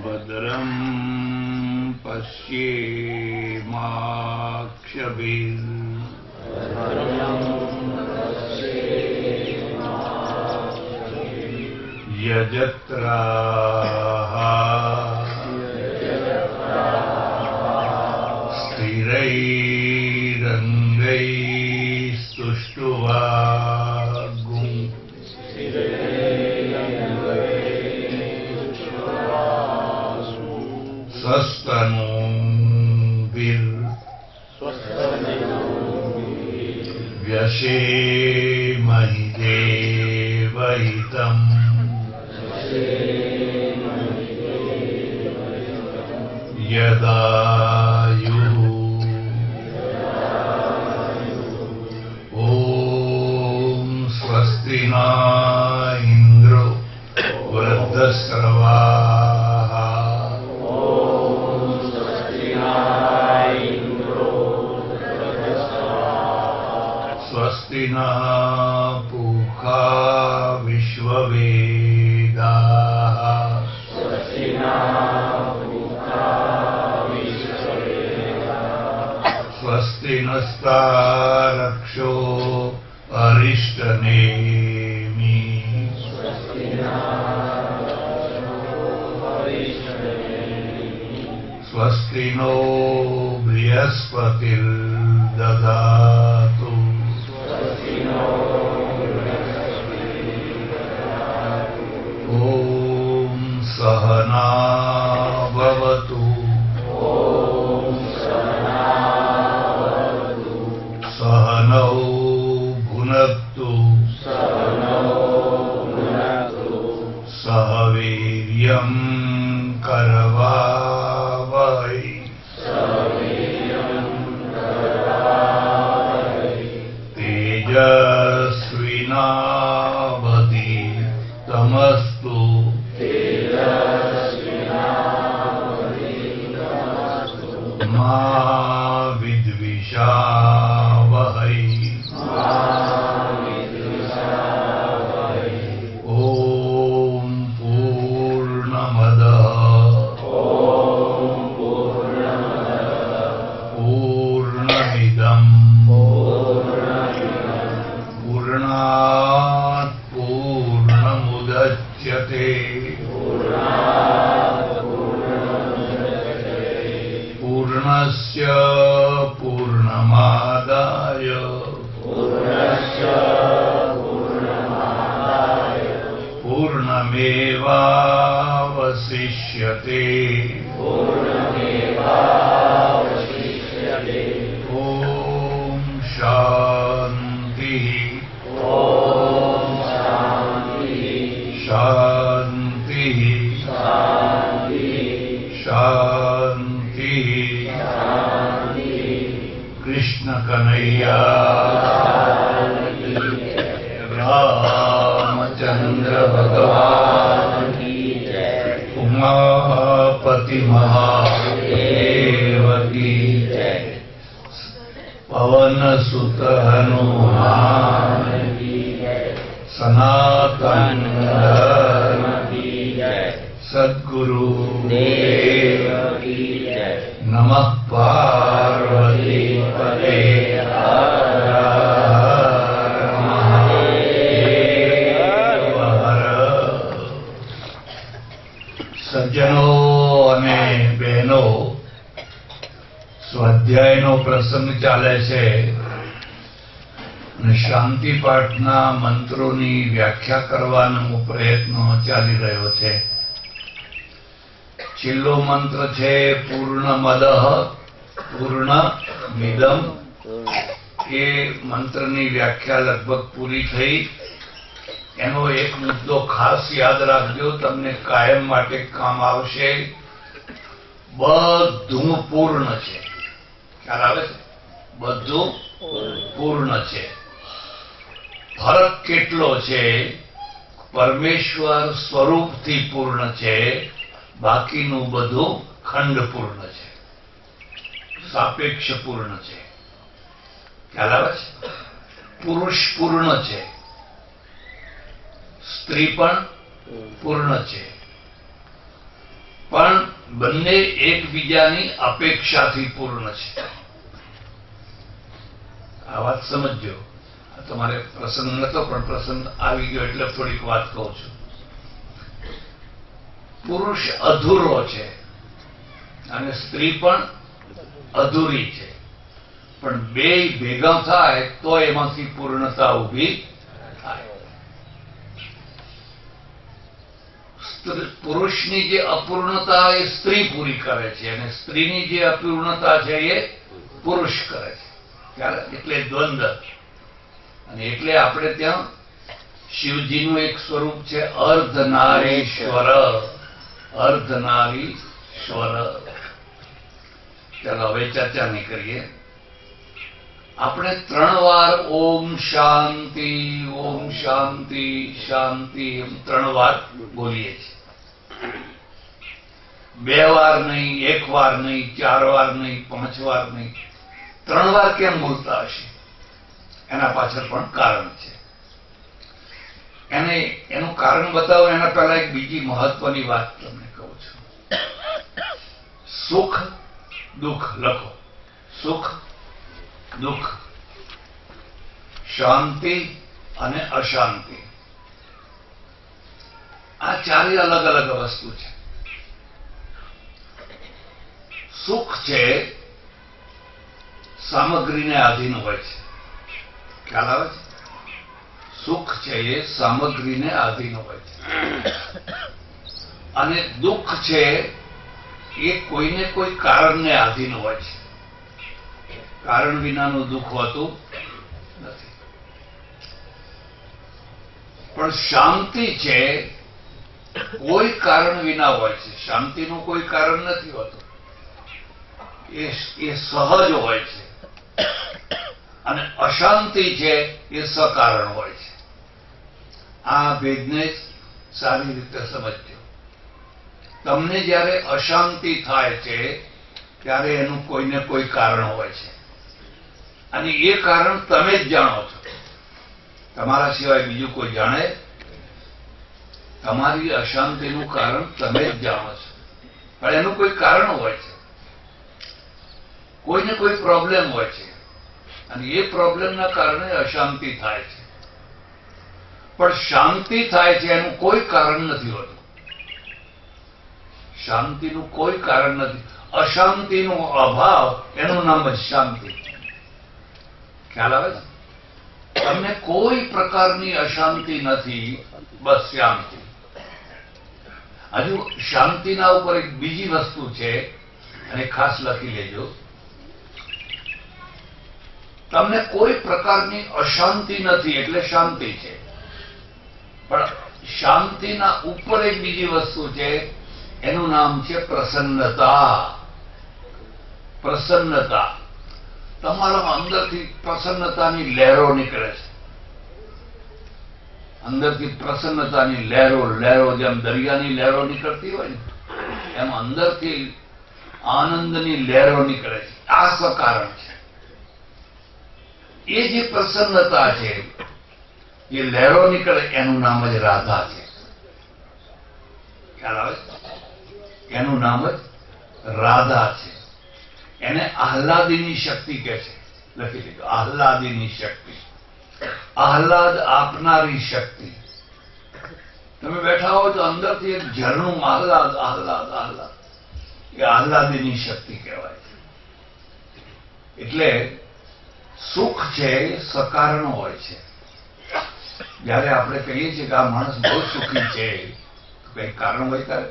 भद्रं पश्येमाक्षभिर् यजत्राः स्थिरैरङ्गैस्तुष्ट्वा स्वस्तनूभिर्व्यसेमहि देवहितम् यदायुः ॐ स्वस्ति न इन्द्रो वृद्धस्रवाः स्वस्ति नः पूषा विश्ववेदाः स्वस्ति नस्तारक्षो अरिष्टनेमि स्वस्ति नो बृहस्पतिर्दधातु ॐ सहना भवतु सहनौ भुनक्तु सह वीर्यं करवावहै तेजस्विनावधीतमस्तु मा विद्विषावहै ॐ पूर्णमदः पूर्णमिदं पूर्णात् पूर्णमुदच्यते पूर्णस्य पूर्णमादाय पूर्णमेवावशिष्यते ॐ शान्तिः शान्तिः शान्तिः कृष्ण कन्हैया रामचंद्र भगवान उमापति महादेव की पवन सुत हनुमान सनातन धर्म सद्गुरु देव की नमः पार्वती पते सज्जनो અને બહેનો, સ્વાધ્યાયનો પ્રસંગ ચાલે છે અને શાંતિ પાઠના મંત્રોની વ્યાખ્યા કરવાનો પ્રયત્ન ચાલી રહ્યો છે. છેલ્લો મંત્ર છે પૂર્ણમદઃ પૂર્ણમિદં. એ મંત્રની વ્યાખ્યા લગભગ પૂરી થઈ. એનો એક મુદ્દો ખાસ યાદ રાખજો, તમને કાયમ માટે કામ આવશે. બધું પૂર્ણ છે. ખ્યાલ આવે છે? બધું પૂર્ણ છે. ફરક કેટલો છે? પરમેશ્વર સ્વરૂપથી પૂર્ણ છે, બાકીનું બધું ખંડપૂર્ણ છે. સાપેક્ષ પૂર્ણ છે. ખ્યાલ આવે છે? પુરુષ પૂર્ણ છે, સ્ત્રી પણ પૂર્ણ છે, પણ બંને એકબીજાની અપેક્ષાથી પૂર્ણ છે. આ વાત સમજજો. તમારે પ્રસંગ નતો, પણ પ્રસંગ આવી ગયો એટલે થોડીક વાત કહું છું. પુરુષ અધૂરો છે અને સ્ત્રી પણ અધૂરી છે, પણ બે ભેગા થાય તો એમાંથી પૂર્ણતા ઊભી થાય. પુરુષની જે અપૂર્ણતા એ સ્ત્રી પૂરી કરે છે અને સ્ત્રીની જે અપૂર્ણતા છે એ પુરુષ કરે છે. એટલે દ્વંદ. અને એટલે આપણે ત્યાં શિવજીનું એક સ્વરૂપ છે અર્ધનારીશ્વર. અર્ધનારીશ્વર. ચાલો હવે ચર્ચા નહીં કરીએ. આપણે 3 વાર ઓમ શાંતિ, ઓમ શાંતિ, શાંતિ એમ 3 વાર બોલીએ છીએ. 2 વાર નહીં, 1 વાર નહીં, 4 વાર નહીં, 5 વાર નહીં, 3 વાર કેમ બોલતા હશે? એના પાછળ પણ કારણ છે. એનું કારણ બતાવો એના પહેલા એક બીજી મહત્વની વાત તમને કહું છું. સુખ દુઃખ લખો. સુખ દુઃખ, શાંતિ અને અશાંતિ, આ ચારે અલગ અલગ વસ્તુ છે. સુખ છે સામગ્રીને આધીન હોય છે. ખ્યાલ આવે છે? સુખ છે એ સામગ્રીને આધીન હોય છે. અને દુઃખ છે એ કોઈને કોઈ કારણને આધીન હોય છે. કારણ વિનાનું દુઃખ હોતું નથી. પણ શાંતિ છે કોઈ કારણ વિના હોય છે. શાંતિનું કોઈ કારણ નથી હોતું, એ સહજ હોય છે. અને અશાંતિ છે એ સકારણ હોય છે. આ ભેદને સારી રીતે સમજજો. તમને જયારે અશાંતિ થાય છે ત્યારે એનું કોઈને કોઈ કારણ હોય છે અને એ કારણ તમે જ જાણો છો. તમારા સિવાય બીજું કોઈ જાણે? તમારી અશાંતિનું કારણ તમે જ જાણો છો, પણ એનું કોઈ કારણ હોય છે. કોઈને કોઈ પ્રોબ્લેમ હોય છે અને એ પ્રોબ્લેમના કારણે અશાંતિ થાય છે. પણ શાંતિ થાય છે એનું કોઈ કારણ નથી હોતું. શાંતિનું કોઈ કારણ નથી. અશાંતિનો અભાવ, એનું નામ જ શાંતિ. ખ્યાલ આવે છે? તમને કોઈ પ્રકારની અશાંતિ નથી, બસ શાંતિ. હજુ શાંતિના ઉપર એક બીજી વસ્તુ છે અને ખાસ લખી લેજો. તમને કોઈ પ્રકારની અશાંતિ નથી એટલે શાંતિ છે. પણ શાંતિના ઉપર એક બીજી વસ્તુ છે, એનું નામ છે પ્રસન્નતા. પ્રસન્નતા. તમારા અંદરથી પ્રસન્નતાની લહેરો નીકળે છે. અંદરથી પ્રસન્નતાની લહેરો જેમ દરિયાની લહેરો નીકળતી હોય ને, એમ અંદરથી આનંદની લહેરો નીકળે છે. આ સકારણ છે. એ જે પ્રસન્નતા છે, એ લહેરો નીકળે, એનું નામ જ રાધા છે. ખ્યાલ આવે? એનું નામ જ રાધા છે. એને આહલાદીની શક્તિ કહે છે. લખી દીધું, આહલાદીની શક્તિ, આહલાદ આપનારી શક્તિ. તમે બેઠા હો તો અંદરથી એક ઝરણું આહલાદ આહલાદ આહલાદ, એ આહલાદીની શક્તિ કહેવાય છે. એટલે સુખ છે એ સકારણ હોય છે. જયારે આપણે કહીએ છીએ કે આ માણસ બહુ સુખી છે, તો કઈ કારણ હોય ત્યારે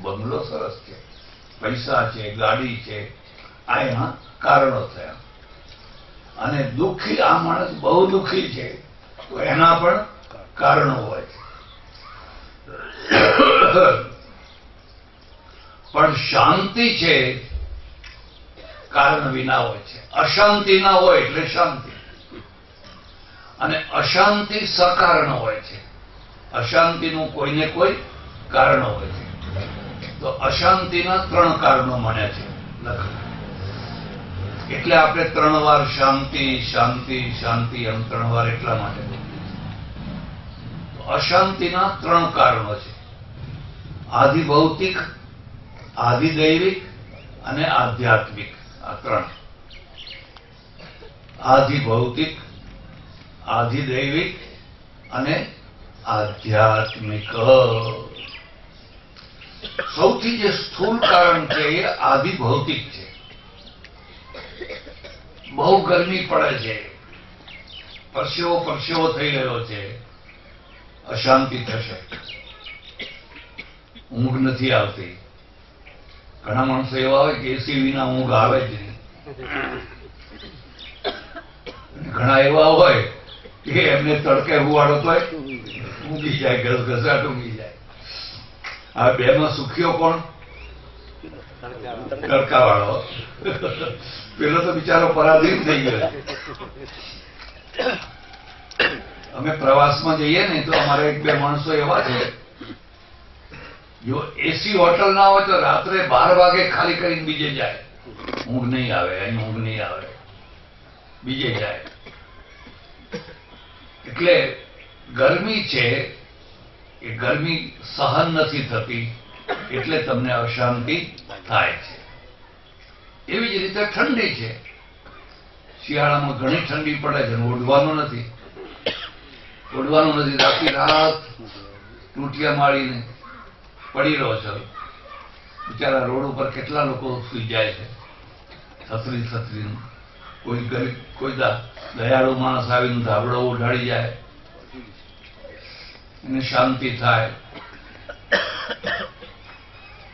બંગલો સરસ છે, પૈસા છે, ગાડી છે, આ એના કારણો થયા. અને દુઃખી, આ માણસ બહુ દુઃખી છે, તો એના પણ કારણો હોય છે. પણ શાંતિ છે કારણ વિના હોય છે. અશાંતિ ના હોય એટલે શાંતિ. અને અશાંતિ સકારણ હોય છે. અશાંતિનું કોઈને કોઈ કારણ હોય છે. તો અશાંતિના 3 કારણો મળ્યા છે. લખો. એટલે આપણે 3 વાર શાંતિ શાંતિ શાંતિ એમ 3 વાર એટલા માટે. અશાંતિના 3 કારણો છે: આધિ ભૌતિક, આધિ દૈવિક અને આધ્યાત્મિક. આ 3. આધિ ભૌતિક, આધિ દૈવિક અને આધ્યાત્મિક. સૌથી જે સ્થૂળ કારણ છે એ આધિ ભૌતિક છે. બહુ ગરમી પડે છે, પરસેવો થઈ રહ્યો છે, અશાંતિ થશે, ઊંઘ નથી આવતી. ઘણા માણસો એવા હોય કે એસી વિના ઊંઘ આવે જ નહીં. ઘણા એવા હોય કે એમને તડકે હુવાડો તોય ઊંઘી જાય, ઘસઘસાટ ઊંઘી જાય. આ બેમાં સુખીઓ કોણ? તડકા વાળો. પેલો તો બિચારો પરાધીન થઈ ગયો. અમે પ્રવાસમાં જઈએ ને તો અમારે 1-2 માણસો એવા છે, જો એસી હોટલ ના હોય તો રાત્રે 12 વાગે ખાલી કરીને બીજે જાય. ઊંઘ નહીં આવે, અહીં ઊંઘ નહીં આવે, બીજે જાય. એટલે ગરમી છે એ ગરમી સહન નથી થતી, એટલે તમને અશાંતિ થાય છે. એવી જ રીતે ઠંડી છે. શિયાળામાં ઘણી ઠંડી પડે છે, ઓઢવાનું નથી. આખી રાત ટૂંટિયા માળીને પડી રહો છો. બિચારા રોડ ઉપર કેટલા લોકો સુઈ જાય છે છત્રી. કોઈ ગરીબ, કોઈ દયાળુ માણસ આવીને ધાબળો ઉઢાડી જાય, એને શાંતિ થાય.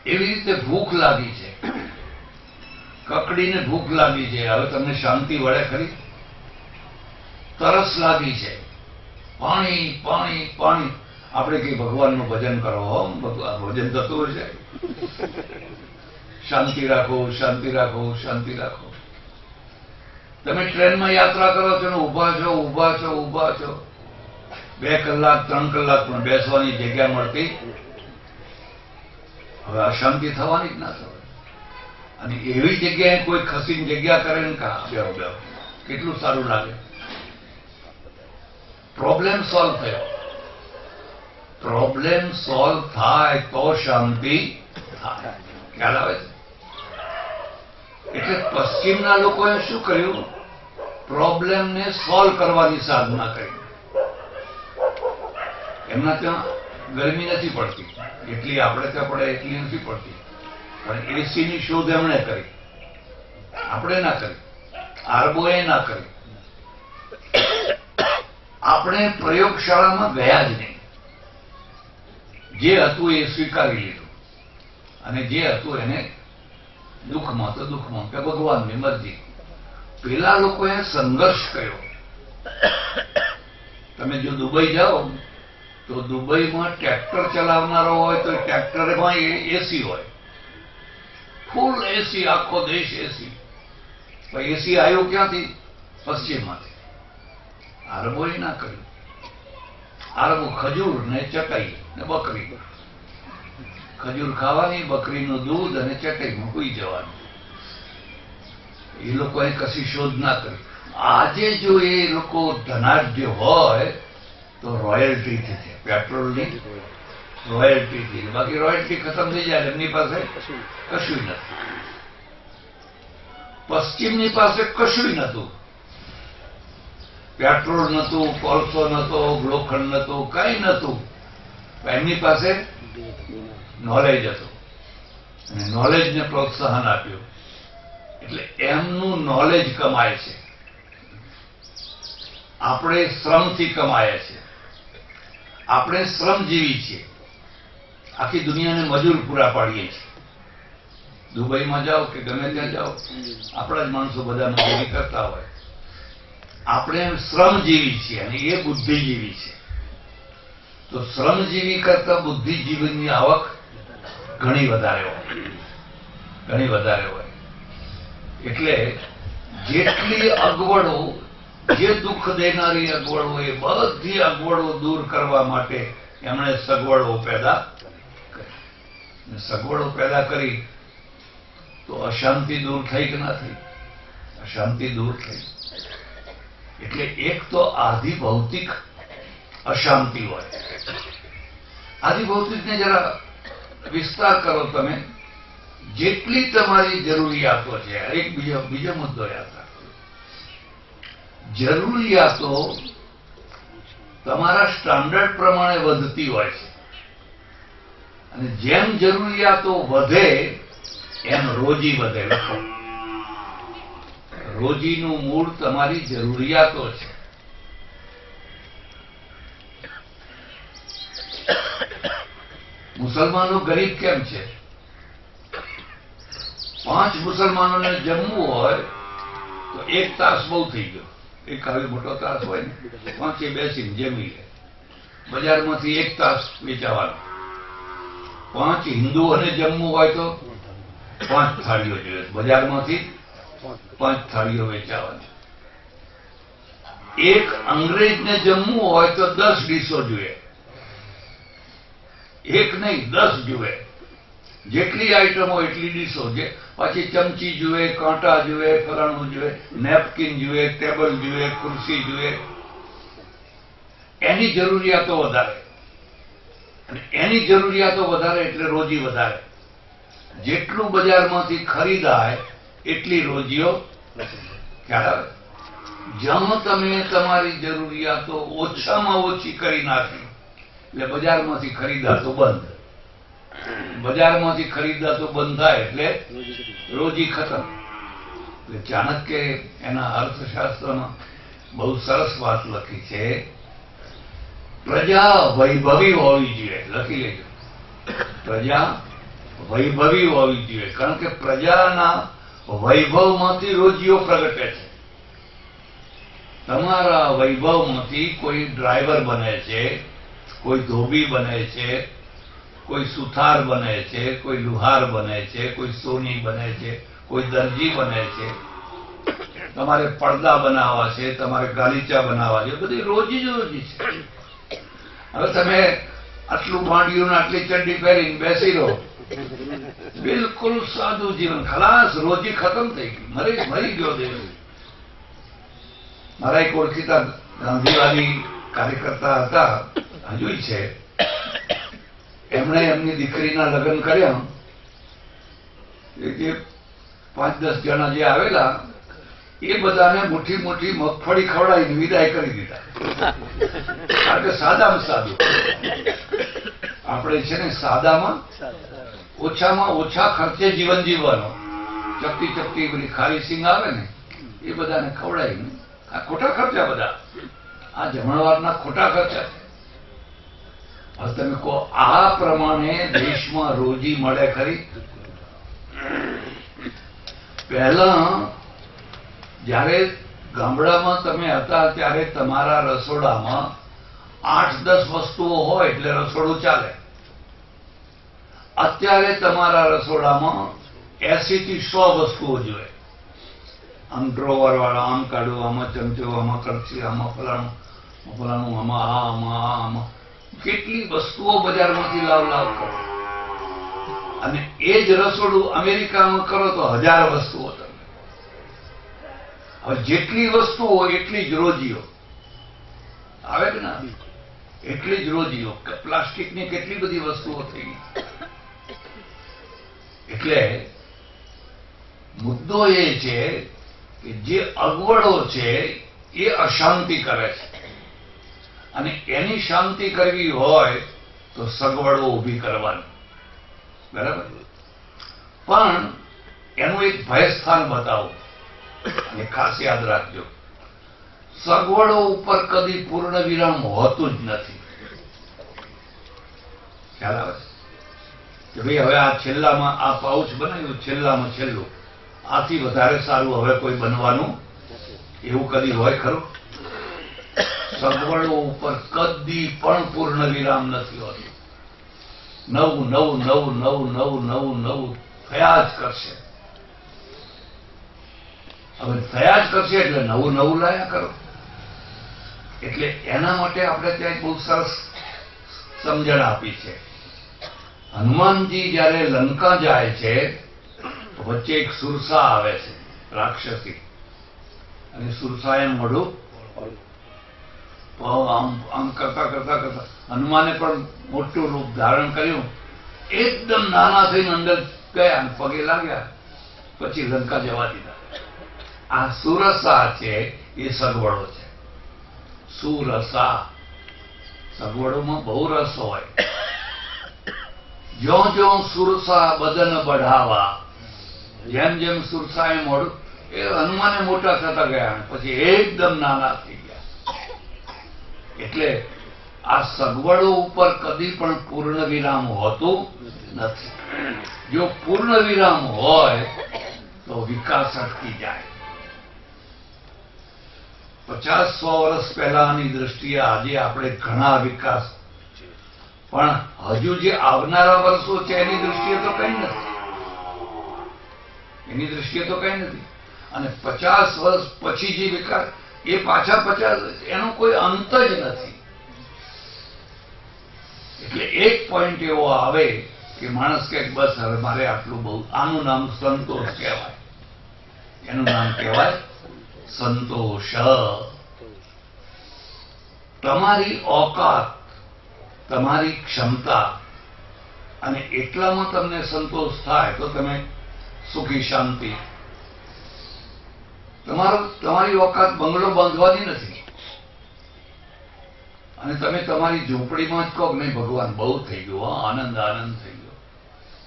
એવી રીતે ભૂખ લાગી છે, કકડીને ભૂખ લાગી છે. હવે તમને શાંતિ વળે ખરી? તરસ લાગી છે, પાણી પાણી પાણી. આપણે કઈ ભગવાનનું ભજન કરો, ભજન થતું હશે. શાંતિ રાખો, શાંતિ રાખો, શાંતિ રાખો. તમે ટ્રેનમાં યાત્રા કરો છો ને ઊભા છો 2 કલાક 3 કલાક પણ બેસવાની જગ્યા મળતી. હવે અશાંતિ થવાની જ ના થવાય. અને એવી જગ્યાએ કોઈ ખસીને જગ્યા કરે ને બેહો, કેટલું સારું લાગે. પ્રોબ્લેમ સોલ્વ થયો. પ્રોબ્લેમ સોલ્વ થાય તો શાંતિ થાય. ખ્યાલ આવે છે? એટલે પશ્ચિમના લોકોએ શું કર્યું? પ્રોબ્લેમને સોલ્વ કરવાની સાધના કરી. એમના ત્યાં ગરમી નથી પડતી એટલી, આપણે ત્યાં પડે એટલી નથી પડતી. પણ એસીની શોધ એમણે કરી, આપણે ના કરી, આરબોએ ના કરી. આપણે પ્રયોગશાળામાં ગયા જ નહીં. જે હતું એ સ્વીકારી લીધું, અને જે હતું એને દુઃખમાં તો દુઃખમાં, કે ભગવાનની મરજી. પેલા લોકોએ સંઘર્ષ કર્યો. તમે જો દુબઈ જાઓ તો દુબઈમાં ટ્રેક્ટર ચલાવનારો હોય તો ટ્રેક્ટરમાં એસી હોય, ફૂલ એસી, આખો દેશ એસી. પણ એસી આવ્યો ક્યાંથી? પશ્ચિમમાંથી. આરબોએ ના કર્યું. આરબો ખજૂર ને ચટાઈ ને બકરી. ખજૂર ખાવાની, બકરીનું દૂધ અને ચટાઈમાં સૂઈ જવાનું. એ લોકોએ કશી શોધ ના કરી. આજે જો એ લોકો ધનાઢ્ય હોય તો રોયલ્ટીથી છે, પેટ્રોલની રોયલ્ટીથી. બાકી રોયલ્ટી ખતમ થઈ જાય, એમની પાસે કશું નથી. પશ્ચિમની પાસે કશું નતું. પેટ્રોલ નતું, કોલસો નતો, લોખંડ નતું, કઈ નતું. એમની પાસે નોલેજ હતું, અને નોલેજને પ્રોત્સાહન આપ્યું. એટલે એમનું નોલેજ કમાય છે, આપણે શ્રમથી કમાય છે. આપણે શ્રમજીવી છીએ, આખી દુનિયાને મજૂર પૂરા પાડીએ છીએ. દુબઈમાં જાઓ કે ગમે ત્યાં જાઓ, આપણા જ માણસો બધા મજૂરી કરતા હોય. આપણે શ્રમજીવી છીએ અને એ બુદ્ધિજીવી છે. તો શ્રમજીવી કરતા બુદ્ધિજીવીની આવક ઘણી વધારે હોય. એટલે જેટલી અગવડો, જે દુઃખ દેનારી અગવડો, એ બધી અગવડો દૂર કરવા માટે એમણે સગવડો પેદા કરી. સગવડો પેદા કરી તો અશાંતિ દૂર થઈ કે ના થઈ? અશાંતિ દૂર થઈ. એટલે એક તો આધિ ભૌતિક અશાંતિ હોય. આધિ ભૌતિકને જરા વિસ્તાર કરો તમે. જેટલી તમારી જરૂરિયાતો છે, એક બીજો મુદ્દો યાદ રાખો. જરૂરિયાતો તમારા સ્ટાન્ડર્ડ પ્રમાણે વધતી હોય છે, અને જેમ જરૂરિયાતો વધે એમ રોજી વધે. લખો, રોજીનું મૂળ તમારી જરૂરિયાતો છે. મુસલમાનો ગરીબ કેમ છે? 5 મુસલમાનોને જમવું હોય તો 1 તાસ બહુ થઈ ગયો. એક આવી મોટો તાસ હોય ને, 5 બેસીને જમી લે. બજારમાંથી 1 તાસ વેચાવાનો. 5 હિન્દુઓને જમવું હોય તો 5 થાળીઓ જોઈએ. બજારમાંથી 5 થાળીઓ વેચાવાની. એક અંગ્રેજને જમવું હોય તો 10 ડીશો જોઈએ. એક નહીં, 10 જોઈએ. જેટલી આઈટમો એટલી ડીશો છે. પછી ચમચી જોઈએ, કાંટા જોઈએ, ફલાણું જોઈએ, નેપકિન જોઈએ, ટેબલ જોઈએ, ખુરશી જોઈએ. એની જરૂરિયાતો વધારે, અને એની જરૂરિયાતો વધારે એટલે રોજી વધારે. જેટલું બજારમાંથી ખરીદાય એટલી રોજીઓ. ખ્યાલ આવે? જેમ તમે તમારી જરૂરિયાતો ઓછામાં ઓછી કરી નાખી એટલે બજારમાંથી ખરીદાતો બંધ. બજારમાંથી ખરીદાતો બંધ થાય એટલે રોજી ખતમ. એટલે ચાણક્ય એના અર્થશાસ્ત્રમાં બહુ સરસ વાત લખી છે. પ્રજા વૈભવી હોવી જોઈએ. લખી લેજો, પ્રજા વૈભવી હોવી જોઈએ. કારણ કે પ્રજાના વૈભવમાંથી રોજીઓ પ્રગટે છે. તમારા વૈભવમાંથી કોઈ ડ્રાઈવર બને છે, કોઈ ધોબી બને છે, કોઈ સુથાર બને છે, કોઈ લુહાર બને છે, કોઈ સોની બને છે, કોઈ દરજી બને છે. તમારે પડદા બનાવવા છે, તમારે ગાલીચા બનાવવા છે, બધી રોજી જ રોજી છે. હવે તમે આટલું માંડ્યું, આટલી ચડ્ડી પહેરીને બેસી રહો, બિલકુલ સાદું જીવન, ખલાસ, રોજી ખતમ થઈ ગઈ, મરી ગયો દેવ. મારા એક ઓળખીતા ગાંધીવાદી કાર્યકર્તા હતા, હજુ છે. એમણે એમની દીકરીના લગ્ન કર્યા. જે 5-10 જણા જે આવેલા એ બધાને મોટી મોટી મગફળી ખવડાવીને વિદાય કરી દીધા. કારણ કે સાદામાં સાદું. આપણે છે ને સાદામાં ઓછામાં ઓછા ખર્ચે જીવન જીવવાનું. ચપટી ચપટી બધી ખારી સિંગ આવે ને એ બધાને ખવડાવીને. આ ખોટા ખર્ચા બધા. આ જમણવારના ખોટા ખર્ચા છે. હવે તમે કહો, આ પ્રમાણે દેશમાં રોજી મળે ખરી? પહેલા જ્યારે ગામડામાં તમે હતા ત્યારે તમારા રસોડામાં 8-10 વસ્તુઓ હોય એટલે રસોડું ચાલે. અત્યારે તમારા રસોડામાં 80 થી 100 વસ્તુઓ જોઈએ. આમ ડ્રોવર વાળા, આમ કાઢો, આમાં ચમચો, આમાં કડછી, આમાં ફલાણું, આમાં કેટલી વસ્તુઓ બજારમાંથી લાવ કરો. અને એ જ રસોડું અમેરિકામાં કરો તો 1000 વસ્તુઓ. તમે હવે જેટલી વસ્તુઓ એટલી જ રોજીઓ. આવે કે ના? એટલી જ રોજીઓ. પ્લાસ્ટિકની કેટલી બધી વસ્તુઓ થઈ ગઈ. એટલે મુદ્દો એ છે કે જે અગવડો છે એ અશાંતિ કરે છે, અને એની શાંતિ કરવી હોય તો સગવડો ઊભી કરવાની. બરાબર? પણ એનું એક ભયસ્થાન બતાવું, અને ખાસ યાદ રાખજો, સગવડો ઉપર કદી પૂર્ણ વિરામ હોતું જ નથી. ખ્યાલ આવે કે ભાઈ હવે આ છેલ્લામાં આ પાઉચ બનાવ્યું, છેલ્લામાં છેલ્લું, આથી વધારે સારું હવે કોઈ બનવાનું એવું કદી હોય ખરું? સગવડો ઉપર કદી પણ પૂર્ણ વિરામ નથી હોતું. નવું નવું નવું નવું નવું નવું નવું થયા જ કરશે. હવે થયા જ કરશે એટલે નવું નવું લાયા કરો. એટલે એના માટે આપણે ત્યાં બહુ સરસ સમજણ આપી છે. હનુમાનજી જયારે લંકા જાય છે તો વચ્ચે એક સુરસા આવે છે, રાક્ષસી. અને સુરસાએ મોઢું આમ કરતા કરતા કરતા હનુમાને પણ મોટું રૂપ ધારણ કર્યું, એકદમ નાના થઈને અંદર ગયા અને પગે લાગ્યા, પછી લંકા જવા દીધા. આ સુરસા છે એ સગવડો છે. સુરસા, સગવડોમાં બહુ રસ હોય. જ્યો જ્યો સુરસા બદન બઢાવા, જેમ જેમ સુરસા એ મોડું, એ હનુમાને મોટા થતા ગયા પછી એકદમ નાના થઈ ગયા. એટલે આ સગવડો ઉપર કદી પણ પૂર્ણ વિરામ હોતું નથી. જો પૂર્ણ વિરામ હોય તો વિકાસ અટકી જાય. 50-100 વર્ષ પહેલાની દ્રષ્ટિએ આજે આપણે ઘણા વિકાસ, પણ હજુ જે આવનારા વર્ષો છે એની દ્રષ્ટિએ તો કઈ નથી. એની દ્રષ્ટિએ તો કઈ નથી. અને 50 વર્ષ પછી જે વિકાસ, એ પાછા 50, એનો કોઈ અંત જ નથી. એટલે એક પોઈન્ટ એવો આવે કે માણસ કે બસ હવે મારે આટલું બહુ, આનું નામ સંતોષ કહેવાય. એનું નામ કહેવાય સંતોષ. તમારી ઓકાત, તમારી ક્ષમતા, અને એટલામાં તમને સંતોષ થાય તો તમે સુખી શાંતિ. તમારી ઓકાત બંગલો બાંધવાની નથી, અને તમે તમારી ઝૂંપડીમાં જ કહો નહીં ભગવાન બહુ થઈ ગયું, આનંદ આનંદ થઈ ગયો,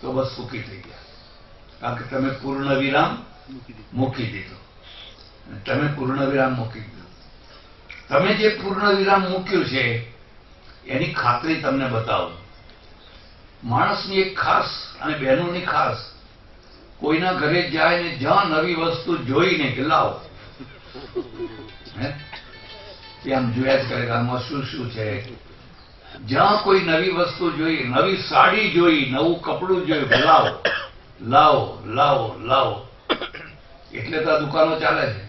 તો બસ સુખી થઈ ગયા. કારણ કે તમે પૂર્ણ વિરામ મૂકી દીધો. તમે પૂર્ણ વિરામ મૂકી દીધો. તમે જે પૂર્ણ વિરામ મૂક્યું છે એની ખાતરી તમને બતાવું. માણસની એક ખાસ, અને બહેનોની ખાસ, કોઈના ઘરે જાય ને જ્યાં નવી વસ્તુ જોઈને કે લાવો, આમ જોયા જ કરે કે આમાં શું શું છે. જ્યાં કોઈ નવી વસ્તુ જોઈ, નવી સાડી જોઈ, નવું કપડું જોયું, લાવો લાવો લાવો લાવો. એટલે તો આ દુકાનો ચાલે છે.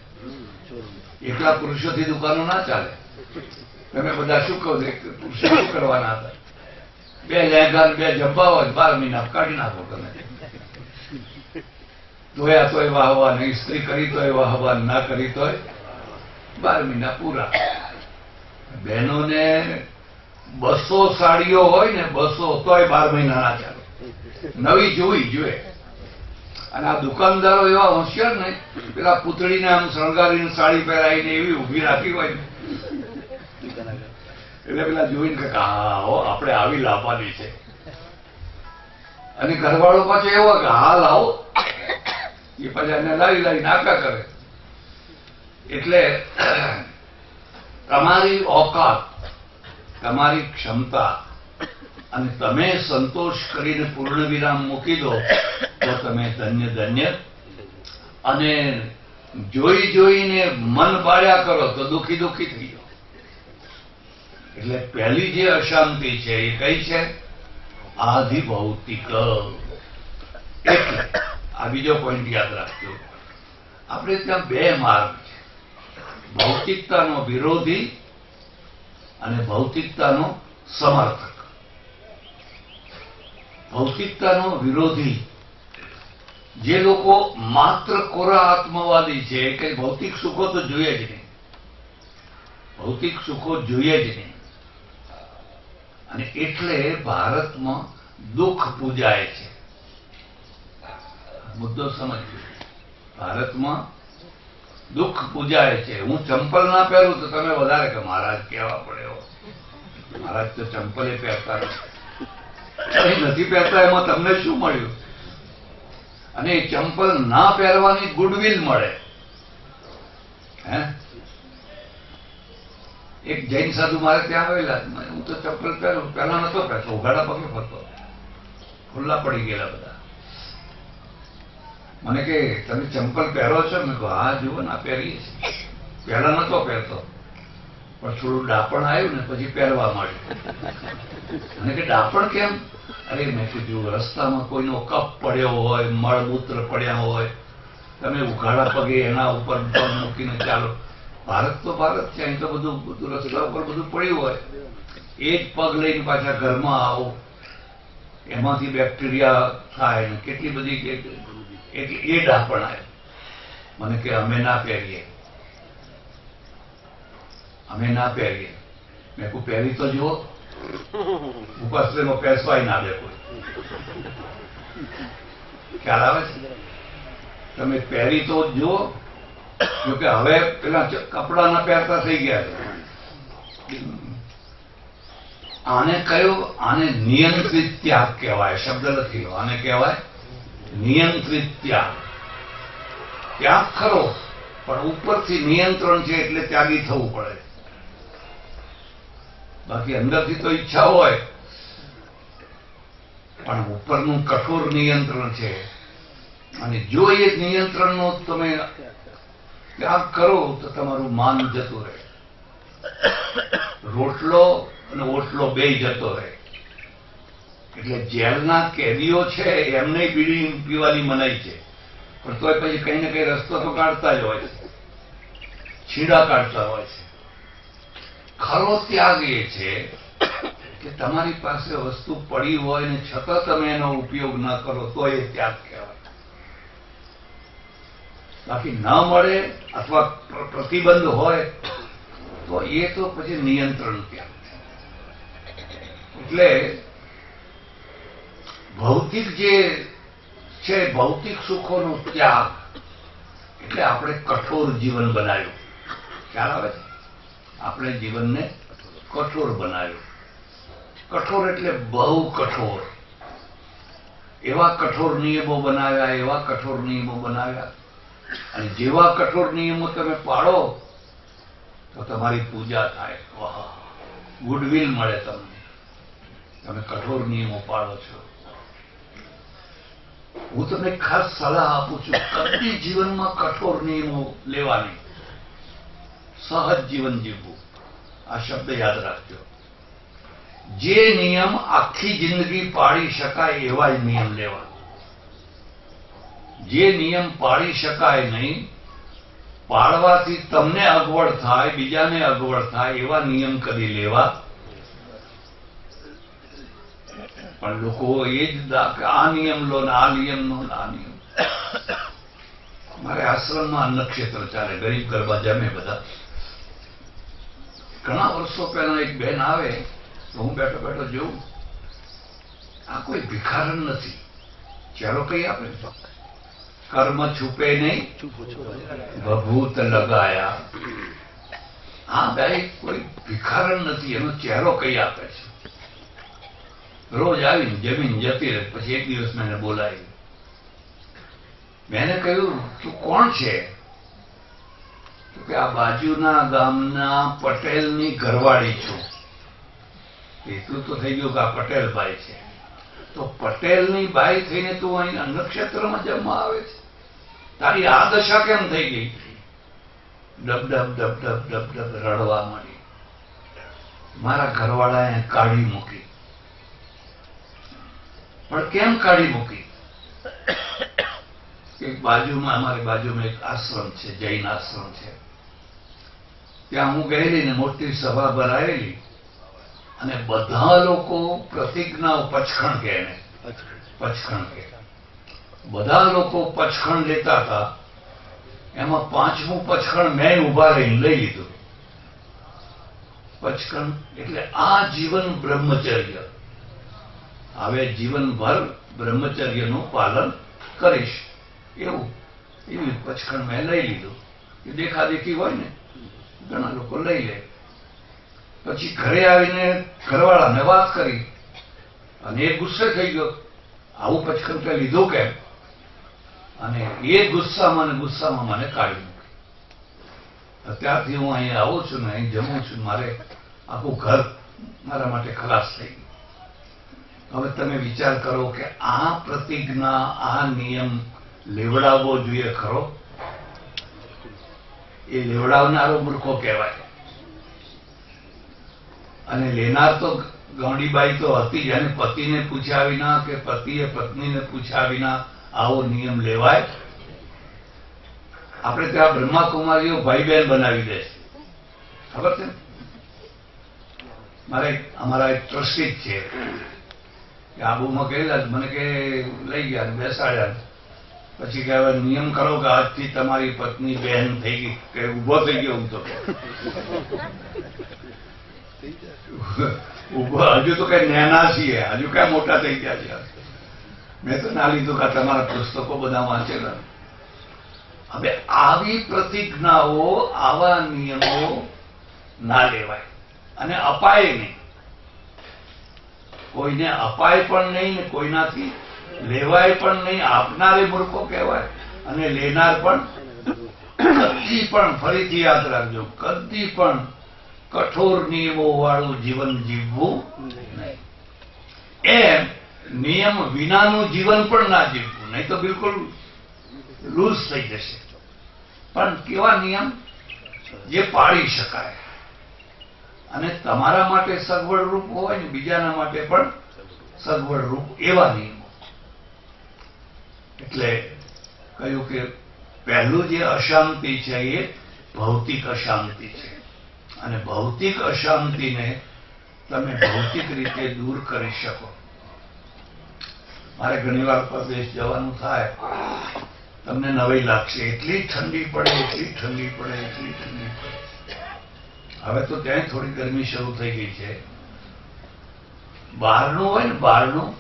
એકલા પુરુષોથી દુકાનો ના ચાલે. તમે બધા શું કહો છો, પુરુષો શું કરવાના હતા? 2 લેંઘા 2 જબ્બા હોય, 12 મહિના કાઢી નાખો. તમે ધોયા તોય વાહવા નહીં, ઇસ્ત્રી કરી તોય વાહવા, ના કરી તોય 12 મહિના પૂરા. બહેનોને 200 સાડીઓ હોય ને, 200, તોય 12 મહિના ના ચાલે. નવી જોઈ જોઈએ. અને આ દુકાનદારો એવા હોશિયાર ને, પેલા પૂતળીને આમ શણગારીને સાડી પહેરાવીને એવી ઉભી રાખી હોય ને, એટલે પેલા જોઈને કે હા હો, આપણે આવી લાવવાની છે. અને ઘરવાળો પાછો એવો કે હા લાવો, એ પાછા એને લાવી નાકા કરે. એટલે તમારી ઓકાત, તમારી ક્ષમતા, અને તમે સંતોષ કરીને પૂર્ણ વિરામ મૂકી દો તો તમે ધન્ય ધન્ય. અને જોઈ જોઈને મન બાળ્યા કરો તો દુખી દુખી થઈ જાઓ. એટલે પહેલી જે અશાંતિ છે એ કઈ છે? આધિ ભૌતિક. એટલે આ બીજો પોઈન્ટ યાદ રાખજો. આપણે ત્યાં 2 માર્ગ છે, ભૌતિકતાનો વિરોધી અને ભૌતિકતાનો સમર્થક. ભૌતિકતાનો વિરોધી જે લોકો માત્ર કોરા આત્મવાદી છે કે ભૌતિક સુખો તો જોઈએ જ નહીં, ભૌતિક સુખો જોઈએ જ નહીં. અને એટલે ભારતમાં દુઃખ પૂજાય છે. મુદ્દો સમજજો. ભારતમાં દુઃખ પૂજાય છે. હું ચંપલ ના પહેરું તો તમે વધારે કે મહારાજ કહેવા પડે. મહારાજ તો ચંપલે પહેરતા નથી પહેરતા, એમાં તમને શું મળ્યું? અને ચંપલ ના પહેરવાની ગુડવિલ મળે. હે, એક જૈન સાધુ મારે ત્યાં આવેલા, હું તો ચંપલ પહેરું, પહેલા નતો પહેરતો, ઉઘાડા પગે ફરતો, ખુલ્લા પડી ગયેલા બધા. મને કે તમે ચંપલ પહેરો છો? મેં કહું હા જુઓ ના પહેરીએ છીએ. પહેલા નતો પહેરતો, પણ થોડું ડાપણ આવ્યું ને પછી પહેરવા માંડ્યું. મને કે ડાપણ કેમ? અરે મેં કીધું રસ્તામાં કોઈનો કપ પડ્યો હોય, મળમૂત્ર પડ્યા હોય, તમે ઉઘાડા પગે એના ઉપર પગ મૂકીને ચાલો. ભારત તો ભારત છે, અહીં તો બધું રસ્તા ઉપર બધું પડ્યું હોય. એ જ પગ લઈને પાછા ઘરમાં આવો, એમાંથી બેક્ટેરિયા થાય ને કેટલી બધી, એટલે એ ડાપણ આવે. મને કે અમે ના પહેરીએ. અમે ના પહેરીએ. મેં કોઈ પહેરી તો જુઓ, ઉપાશ્રયમાં પહેરવાય ના દે કોઈ. ખ્યાલ આવે છે? તમે પહેરી તો જુઓ. જોકે હવે પેલા કપડા ના પહેરતા થઈ ગયા છે. આને કયો? આને નિયંત્રિત ત્યાગ કહેવાય. શબ્દ લખી લો. આને કહેવાય નિયંત્રિત ત્યાગ. ત્યાગ ખરો, પણ ઉપરથી નિયંત્રણ છે એટલે ત્યાગી થવું પડે. બાકી અંદરથી તો ઈચ્છા હોય, પણ ઉપરનું કઠોર નિયંત્રણ છે. અને જો એ નિયંત્રણનો તમે ત્યાગ કરો તો તમારું માન જતું રહે. રોટલો અને ઓટલો બે જતો રહે. એટલે જેલના કેદીઓ છે એમને બીડી પીવાની મનાઈ છે, પણ તોય પછી કઈ ને કઈ રસ્તો તો કાઢતા જ હોય છે, છીડા કાઢતા હોય છે. ખરો ત્યાગ એ છે કે તમારી પાસે વસ્તુ પડી હોય ને છતાં તમે એનો ઉપયોગ ન કરો તો એ ત્યાગ કહેવાય. બાકી ન મળે અથવા પ્રતિબંધ હોય તો એ તો પછી નિયંત્રણ ત્યાગ છે. એટલે ભૌતિક જે છે, ભૌતિક સુખોનો ત્યાગ એટલે આપણે કઠોર જીવન બનાવ્યું. ખ્યાલ આવે છે? આપણે જીવનને કઠોર બનાવ્યું. કઠોર એટલે બહુ કઠોર. એવા કઠોર નિયમો બનાવ્યા, એવા કઠોર નિયમો બનાવ્યા. અને જેવા કઠોર નિયમો તમે પાડો તો તમારી પૂજા થાય. વાહ, ગુડવિલ મળે તમને. તમે કઠોર નિયમો પાડો છો. હું તમને ખાસ સલાહ આપું છું, કદી જીવનમાં કઠોર નિયમો લેવાની. સહજ જીવન જીવવું. આ શબ્દ યાદ રાખજો. જે નિયમ આખી જિંદગી પાળી શકાય એવા જ નિયમ લેવા. જે નિયમ પાળી શકાય નહીં, પાળવાથી તમને અગવડ થાય, બીજાને અગવડ થાય એવા નિયમ કદી લેવા. પણ લોકો એ જ આ નિયમ લો ને આ નિયમ લો ને આ નિયમ. મારે આશ્રમમાં નક્ષત્ર ચાલે, ગરીબ ગરબા જમે બધા. ઘણા વર્ષો પહેલા એક બેન આવે તો હું બેઠો બેઠો જોઉં, આ કોઈ ભિખારણ નથી. ચાલો કઈ આપે, કર્મ છુપે નહીં ભભૂત લગાયા. આ બે કોઈ ભિખારણ નથી, એનો ચહેરો કઈ આપે છે. રોજ આવીને જમીન જતી રહે. પછી એક દિવસ મેં એને બોલાવી. મેં કહ્યું, તું કોણ છે? તો કે આ બાજુના ગામના પટેલની ઘરવાળી છું. એટલું તો થઈ ગયું કે આ પટેલ ભાઈ છે. તો પટેલની બાઈ થઈને તું અહીં નક્ષત્રમાં જમવા આવે છે? તારી આ દશા કેમ થઈ ગઈ? ડબ ડબ ડબ ડબ ડબ ડબ રડવા માંડી. મારા ઘરવાળાએ કાઢી મૂકી. પણ કેમ કાઢી મૂકી? એક બાજુમાં, અમારી બાજુમાં એક આશ્રમ છે, જૈન આશ્રમ છે. ત્યાં હું ગયેલી ને મોટી સભા ભરાયેલી અને બધા લોકો પ્રતિજ્ઞાઓ પચખણ કહે ને, પચખણ કહે. બધા લોકો પચખણ લેતા હતા. એમાં 5મું પચખણ મેં ઉભા રહીને લઈ લીધું. પચખણ એટલે આ જીવન બ્રહ્મચર્ય. હવે જીવનભર બ્રહ્મચર્યનું પાલન કરીશ એવું. એવી પચખણ મેં લઈ લીધું. એ દેખાદેખી હોય ને, ઘણા લોકો લઈ લે. પછી ઘરે આવીને ઘરવાળાને વાત કરી અને એ ગુસ્સે થઈ ગયો, આવું પચખણ તે લીધું કેમ? અને એ ગુસ્સામાં ને ગુસ્સામાં મને કાઢી મૂકી. ત્યારથી હું અહીં આવું છું ને અહીં જમું છું, મારે આખું ઘર મારા માટે ખલાસ થઈ ગયું. હવે તમે વિચાર કરો કે આ પ્રતિજ્ઞા, આ નિયમ લેવડાવવો જોઈએ ખરો? એ લેવડાવનારો મૂર્ખો કહેવાય. અને લેનાર તો ગૌડીબાઈ તો હતી, જેને પતિને પૂછ્યા વિના કે પતિએ પત્નીને પૂછ્યા વિના આવો નિયમ લેવાય? આપણે ત્યાં બ્રહ્માકુમારીઓ ભાઈ બહેન બનાવી દે છે, ખબર છે? અમારા એક ટ્રસ્ટી જ છે, આબુમાં ગયેલા, મને કે લઈ ગયા બેસાડ્યા. પછી કે હવે નિયમ કરો કે આજથી તમારી પત્ની બહેન થઈ ગઈ, કે ઉભો થઈ ગયો હું તો ઉભો, હજુ તો કઈ નેના છીએ, હજુ કઈ મોટા થઈ ગયા છે. મેં તો ના લીધું કે તમારા પુસ્તકો બધા વાંચેલા. હવે આવી પ્રતિજ્ઞાઓ, આવા નિયમો ના લેવાય અને અપાય નહીં. કોઈને અપાય પણ નહીં ને કોઈનાથી લેવાય પણ નહીં. આપનારે મૂર્ખો કહેવાય અને લેનાર પણ કદી પણ, ફરીથી યાદ રાખજો, કદી પણ કઠોર નિયમો વાળું જીવન જીવવું નહીં. એમ નિયમ વિનાનું જીવન પણ ના જીવવું, નહીં તો બિલકુલ લૂઝ થઈ જશે. પણ કેવા નિયમ જે પાળી શકાય અને તમારા માટે સગવડ રૂપ હોય ને બીજાના માટે પણ સગવડ રૂપ, એવા નિયમો. એટલે કહ્યું કે પહેલું જે અશાંતિ છે એ ભૌતિક અશાંતિ છે અને ભૌતિક અશાંતિને તમે ભૌતિક રીતે દૂર કરી શકો. મારે ઘણીવાર પરદેશ જવાનું થાય, તમને નવાઈ લાગશે, એટલી ઠંડી પડે, એટલી ઠંડી પડે, એટલી ઠંડી પડે. હવે તો ત્યાં થોડી ગરમી શરૂ થઈ ગઈ છે. બહારનું હોય ને, બહારનું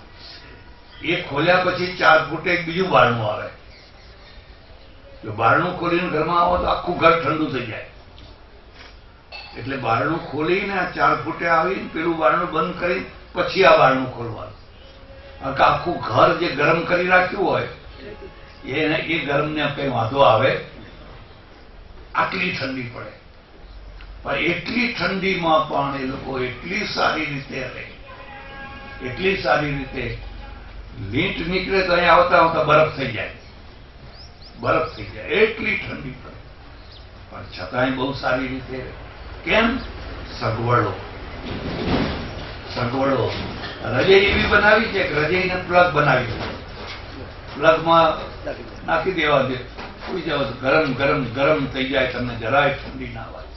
એ ખોલ્યા પછી 4 ફૂટે એક બીજું બારણું આવે. જો બારણું ખોલીને ઘરમાં આવો તો આખું ઘર ઠંડુ થઈ જાય. એટલે બારણું ખોલીને આ 4 ફૂટે આવીને પેલું બારણું બંધ કરી પછી આ બારણું ખોલવાનું. આખું ઘર જે ગરમ કરી રાખ્યું હોય એ ગરમને કઈ વાંધો આવે, આટલી ઠંડી પડે. પણ એટલી ઠંડીમાં પણ એ લોકો એટલી સારી રીતે રહે, એટલી સારી રીતે. લીંટ નીકળે તો અહીંયા આવતા આવતા બરફ થઈ જાય, બરફ થઈ જાય, એટલી ઠંડી પડે. પણ છતાંય બહુ સારી રીતે રહે. કેમ? સગવડો, સગવડો. રજાઈ એવી બનાવી છે કે રજાઈને પ્લગ બનાવી છે, પ્લગમાં નાખી દેવા દે, સુઈ જાવ તો ગરમ ગરમ ગરમ થઈ જાય, તમને જરાય ઠંડી ના આવે.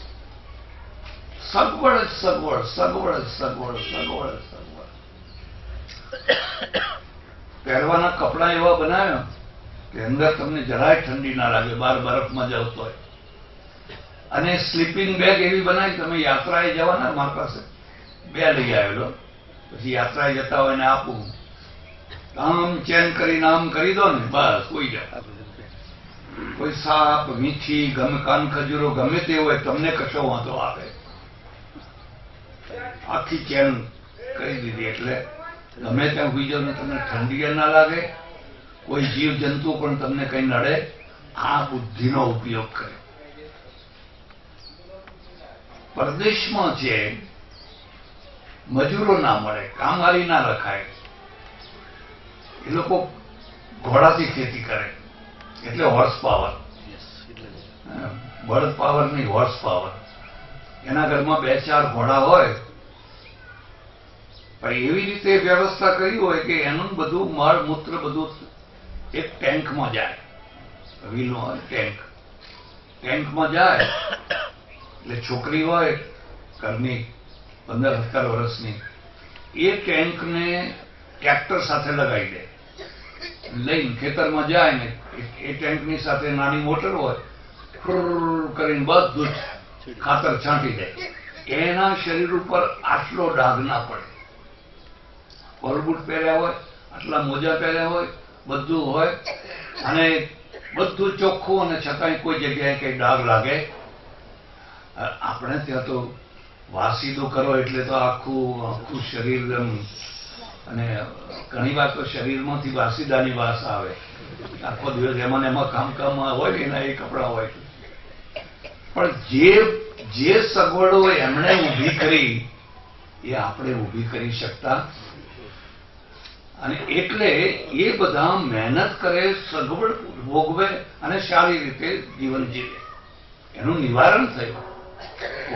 સગવડ, સગવડ, સગવડ, સગવડ, સગવડ, સગવડ. પહેરવાના કપડા એવા બનાવ્યા કે અંદર તમને જરાય ઠંડી ના લાગે, બહાર બરફમાં જાવ તોય. અને સ્લીપિંગ બેગ એવી બનાવી, તમે યાત્રાએ જવાના, મારી પાસે 2 લઈ આવેલો. પછી યાત્રાએ જતા હોય ને આપું, આમ ચેન કરીને આમ કરી દો ને, બસ કોઈ જાય. કોઈ સાપ, વીંછી, કાન ખજૂરો ગમે તે હોય, તમને કશો વાંધો આવે. આખી ચેન કરી દીધી એટલે ગમે ત્યાં સુઈ જાવ ને તમને ઠંડી ના લાગે, કોઈ જીવ જંતુ પણ તમને કઈ નડે. આ બુદ્ધિનો ઉપયોગ કરે. પરદેશમાં છે મજૂરો ના મળે, કામવાળી ના રખાય. એ લોકો ઘોડાથી ખેતી કરે, એટલે હોર્સ પાવર, બળદ પાવર નહીં, હોર્સ પાવર. એના ઘરમાં 2-4 ઘોડા હોય, પણ એવી રીતે વ્યવસ્થા કરી હોય કે એનું બધું મળ મૂત્ર બધું એક ટેન્કમાં જાય. વ્હીલનો હોય ટેન્ક, ટેન્કમાં જાય. એટલે છોકરી હોય ઘરની 15-17 વર્ષની, એ ટેન્કને ટ્રેક્ટર સાથે લગાવી દે, લઈને ખેતરમાં જાય ને એ ટેન્કની સાથે નાની મોટર હોય, કરીને બધું ખાતર છાંટી દે. એના શરીર ઉપર આટલો ડાઘ ના પડે. ઓલબુટ પહેર્યા હોય, આટલા મોજા પહેર્યા હોય, બધું હોય અને બધું ચોખ્ખું, અને છતાંય કોઈ જગ્યાએ કઈ ડાઘ લાગે. આપણે ત્યાં તો વાસીદો કરો એટલે તો આખું શરીર, અને ઘણી વાર તો શરીરમાંથી વાસીદાની વાસ આવે. આખો દિવસ એમાં કામ હોય ને એના એ કપડા હોય. પણ જે સગવડો એમણે ઊભી કરી એ આપણે ઊભી કરી શકતા. અને એટલે એ બધા મહેનત કરે, સગવડ ભોગવે અને સારી રીતે જીવન જીવે. એનું નિવારણ થયું.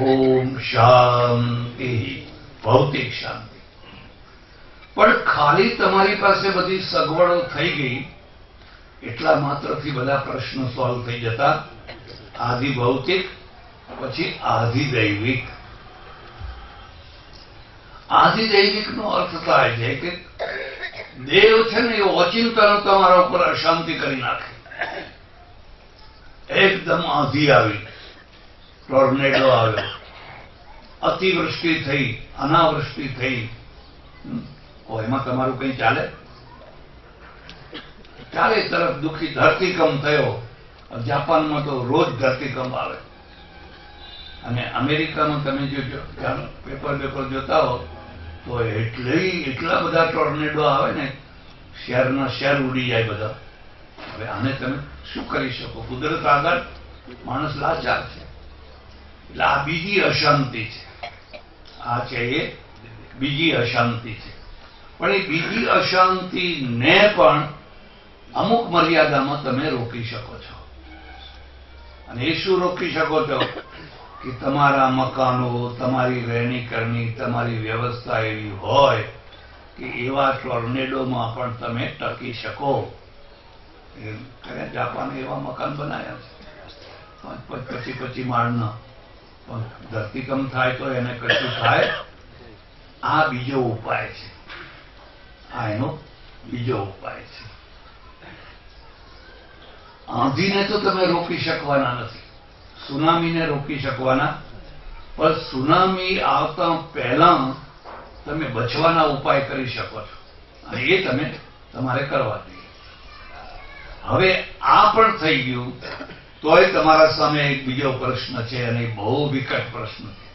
ઓમ શાંતિ, ભૌતિક શાંતિ. પણ ખાલી તમારી પાસે બધી સગવડો થઈ ગઈ એટલા માત્રથી બધા પ્રશ્નો સોલ્વ થઈ જતા. આધિ ભૌતિક, પછી આધિ દૈવિક. આધિ દૈવિક નો અર્થ થાય છે કે દેવ છે ને એ ઓચિંતાનો તમારા ઉપર અશાંતિ કરી નાખે. એકદમ આંધી આવી, ટોર્નેડો આવ્યો, અતિવૃષ્ટિ થઈ, અનાવૃષ્ટિ થઈ, એમાં તમારું કંઈ ચાલે? ચારે તરફ દુઃખી, ધરતીકંપ થયો. જાપાનમાં તો રોજ ધરતીકંપ આવે, અને અમેરિકામાં તમે જો પેપર જોતા હો તો એટલા બધા ટોર્નેડો આવે ને, શહેરના શહેર ઉડી જાય બધા. હવે આને તમે શું કરી શકો? કુદરત આગળ માણસ લાચાર છે. એટલે આ બીજી અશાંતિ છે. આ છે એ બીજી અશાંતિ છે. પણ એ બીજી અશાંતિને પણ અમુક મર્યાદામાં તમે રોકી શકો છો. અને એ શું રોકી શકો છો? કે તમારા મકાનો, તમારી રહેણી કરણી, તમારી વ્યવસ્થા એવી હોય કે એવા ટોર્નેડોમાં પણ તમે ટકી શકો. જાપાને એવા મકાન બનાવ્યા છે 25 માળના, પણ ધરતીકંપ થાય તો એને કશું થાય. આ બીજો ઉપાય છે. આ એનો બીજો ઉપાય છે. આંધીને તો તમે રોકી શકવાના નથી, સુનામીને રોકી શકવાના, પણ સુનામી આવતા પહેલા તમે બચવાના ઉપાય કરી શકો છો, અને એ તમે તમારે કરવા જોઈએ. હવે આ પણ થઈ ગયું તોય તમારા સામે એક બીજો પ્રશ્ન છે, અને એ બહુ વિકટ પ્રશ્ન છે,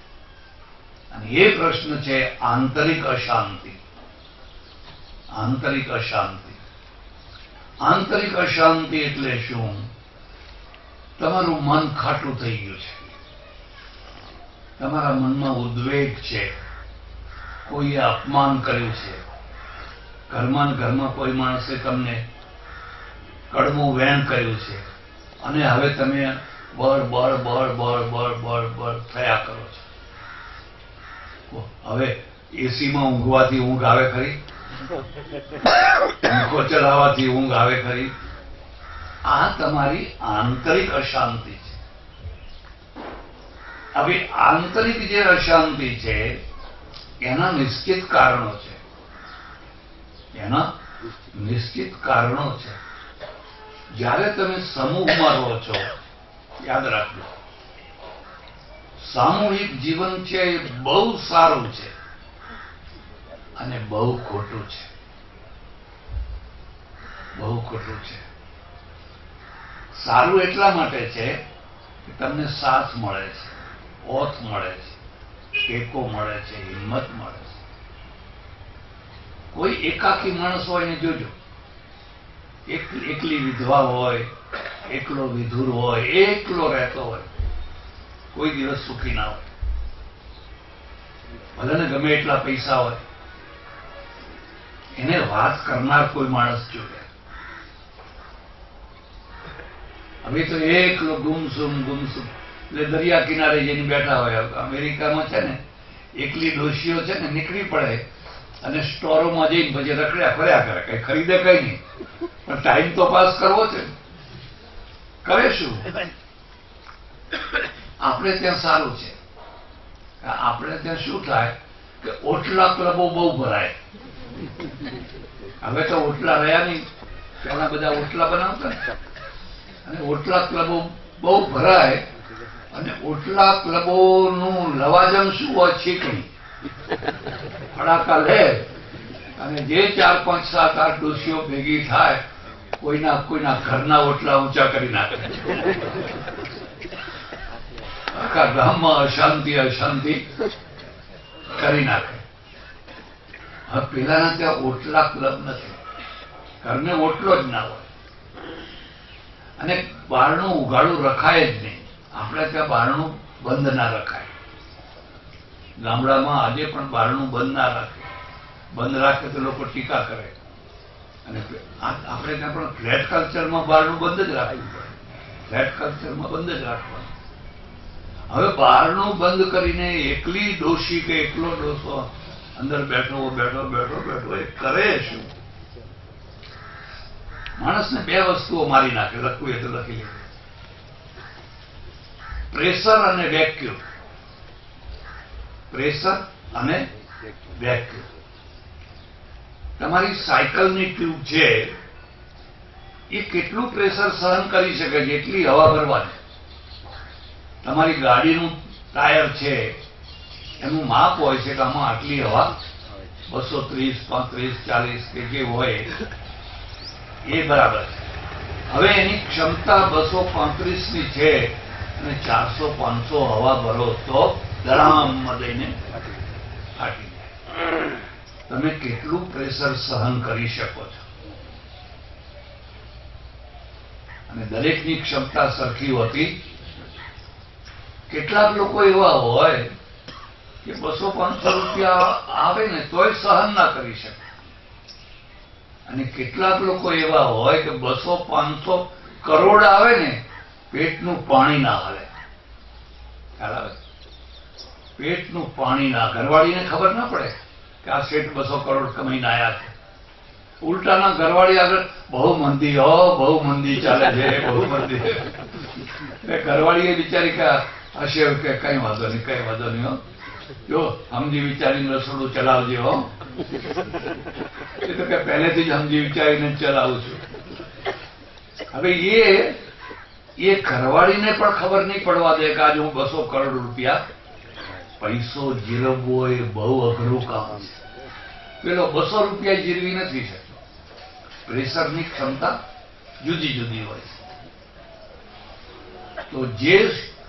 અને એ પ્રશ્ન છે આંતરિક અશાંતિ. આંતરિક અશાંતિ. આંતરિક અશાંતિ એટલે શું? તમારું મન ખાટું થઈ ગયું છે, તમારા મનમાં ઉદ્વેગ છે, કોઈએ અપમાન કર્યું છે, ઘરમાં કોઈ માણસે તમને કડવું વેણ કર્યું છે, અને હવે તમે બળ થયા કરો છો. હવે એસીમાં ઊંઘવાથી ઊંઘ આવે ખરી? પંખો ચલાવવાથી ઊંઘ આવે ખરી? આ તમારી આંતરિક અશાંતિ છે. હવે આંતરિક જે અશાંતિ છે એના નિશ્ચિત કારણો છે. એના નિશ્ચિત કારણો છે. જ્યારે તમે સમૂહમાં રહો છો, યાદ રાખજો, સામૂહિક જીવન છે એ બહુ સારું છે અને બહુ ખોટું છે. બહુ ખોટું છે. સારું એટલા માટે છે કે તમને સાથ મળે છે, ઓથ મળે છે, ટેકો મળે છે, હિંમત મળે છે. કોઈ એકાકી માણસ હોય ને જોજો, એકલી વિધવા હોય, એકલો વિધુર હોય, એકલો રહેતો હોય, કોઈ દિવસ સુખી ના હોય. ભલે ને ગમે એટલા પૈસા હોય, એને વાત કરનાર કોઈ માણસ જોઈએ. હવે તો એકલો ગુમસુમ એટલે દરિયા કિનારે જઈને બેઠા હોય. અમેરિકામાં છે ને એકલી ડોશીઓ છે ને નીકળી પડે અને સ્ટોરોમાં જઈને પછી રખડ્યા ફર્યા કરે, કઈ ખરીદે કઈ નહીં, પણ ટાઈમ તો પાસ કરવો છે. કરે શું? આપણે ત્યાં સારું છે. આપણે ત્યાં શું થાય કે ઓટલા ક્લબો બહુ ભરાય. હવે તો ઓટલા રહ્યા નહીં, પેલા બધા ઓટલા બનાવતા, અને ઓટલા ક્લબો બહુ ભરાય. અને ઓટલા ક્લબોનું લવાજમ શું હોય? છીકણી ફડાકા લે, અને જે 4, 5, 7, 8 ડોશીઓ ભેગી થાય, કોઈના ઘરના ઓટલા ઊંચા કરી નાખે. આખા ગામમાં અશાંતિ કરી નાખે. હવે પેલાના ત્યાં ઓટલા ક્લબ નથી, ઘરને ઓટલો જ ના હોય, અને બારણું ઉઘાડું રખાય જ નહીં. આપણે ત્યાં બારણું બંધ ના રખાય. ગામડામાં આજે પણ બારણું બંધ ના રાખે. બંધ રાખે તો લોકો ટીકા કરે. અને આપણે ત્યાં પણ ફ્લેટ કલ્ચરમાં બારણું બંધ જ રાખવું પડે. ફ્લેટ કલ્ચરમાં બંધ જ રાખવાનું. હવે બારણું બંધ કરીને એકલી ડોશી કે એકલો ડોસો અંદર બેઠો એ કરે શું? માણસને 2 વસ્તુઓ મારી નાખે. લખવું એ તો લખી લે. પ્રેશર અને વેક્યુમ. પ્રેશર અને વેક્યુમ. તમારી સાયકલની ટ્યુબ છે એ કેટલું પ્રેશર સહન કરી શકે જેટલી હવા ભરવાની. તમારી ગાડીનું ટાયર છે એનું માપ હોય છે કે આમાં આટલી હવા 230, 35, 40 કે જે હોય એ બરાબર છે. હવે એની ક્ષમતા 235 ની છે અને 400-500 હવા ભરો તો ધડામ દઈને ફાટી જાય. તમે કેટલું પ્રેશર સહન કરી શકો છો? અને દરેકની ક્ષમતા સરખી હોતી. કેટલાક લોકો એવા હોય કે 200-500 રૂપિયા આવે ને તોય સહન ના કરી શકે, અને કેટલાક લોકો એવા હોય કે 200-500 કરોડ આવે ને પેટનું પાણી ના હાલે. ખ્યાલ આવે? પેટનું પાણી ના. ઘરવાળીને ખબર ના પડે કે આ શેઠ 200 કરોડ કમાઈને આવ્યા છે. ઉલટાના ઘરવાળી આગળ બહુ મંદી, બહુ મંદી ચાલે છે, બહુ મંદી. ઘરવાળી એ બિચારી કે હશે કે કઈ વાંધો નહીં, કઈ વાંધો નહીં, હો જો સમજી વિચારીને રસોડું ચલાવજે, હો. એ તો કે પહેલેથી જ સમજી વિચારીને ચલાવું છું. હવે એ ઘરવાળીને પણ ખબર નહીં પડવા દે કે આજે હું 200 કરોડ રૂપિયા પૈસો જીરવવો એ બહુ અઘરું કામ છે. પેલો 200 રૂપિયા જીરવી નથી શકતો. પ્રેશરની ક્ષમતા જુદી જુદી હોય છે. તો જે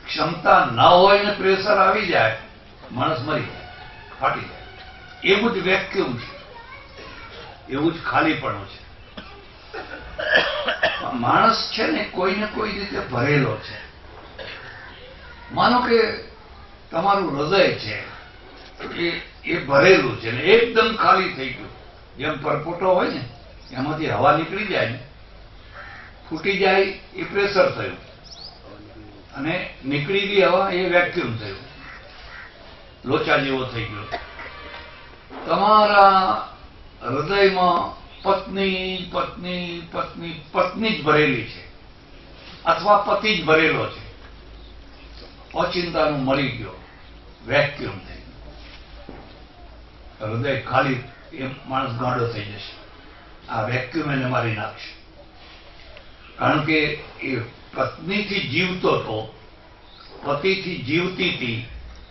ક્ષમતા ના હોય ને પ્રેશર આવી જાય, માણસ મરી જાય, ફાટી જાય. એવું જ વેક્યુમ છે, એવું જ ખાલીપણું છે. માણસ છે ને કોઈને કોઈ રીતે ભરેલો છે. માનો કે તમારું હૃદય છે એ ભરેલું છે ને એકદમ ખાલી થઈ ગયું. જેમ પરપોટો હોય ને એમાંથી હવા નીકળી જાય ને ફૂટી જાય એ પ્રેશર થયું, અને નીકળી ગઈ હવા એ વેક્યુમ થયું, લોચા જેવો થઈ ગયો. તમારા હૃદયમાં પત્ની પત્ની પત્ની પત્ની જ ભરેલી છે, અથવા પતિ જ ભરેલો છે. ઓચિંતાનું મરી ગયો, વેક્યુમ થઈ ગયું, હૃદય ખાલી. એ માણસ ગાંડો થઈ જશે. આ વેક્યુમ એને મારી નાખશે. કારણ કે એ પત્નીથી જીવતો હતો, પતિથી જીવતી હતી,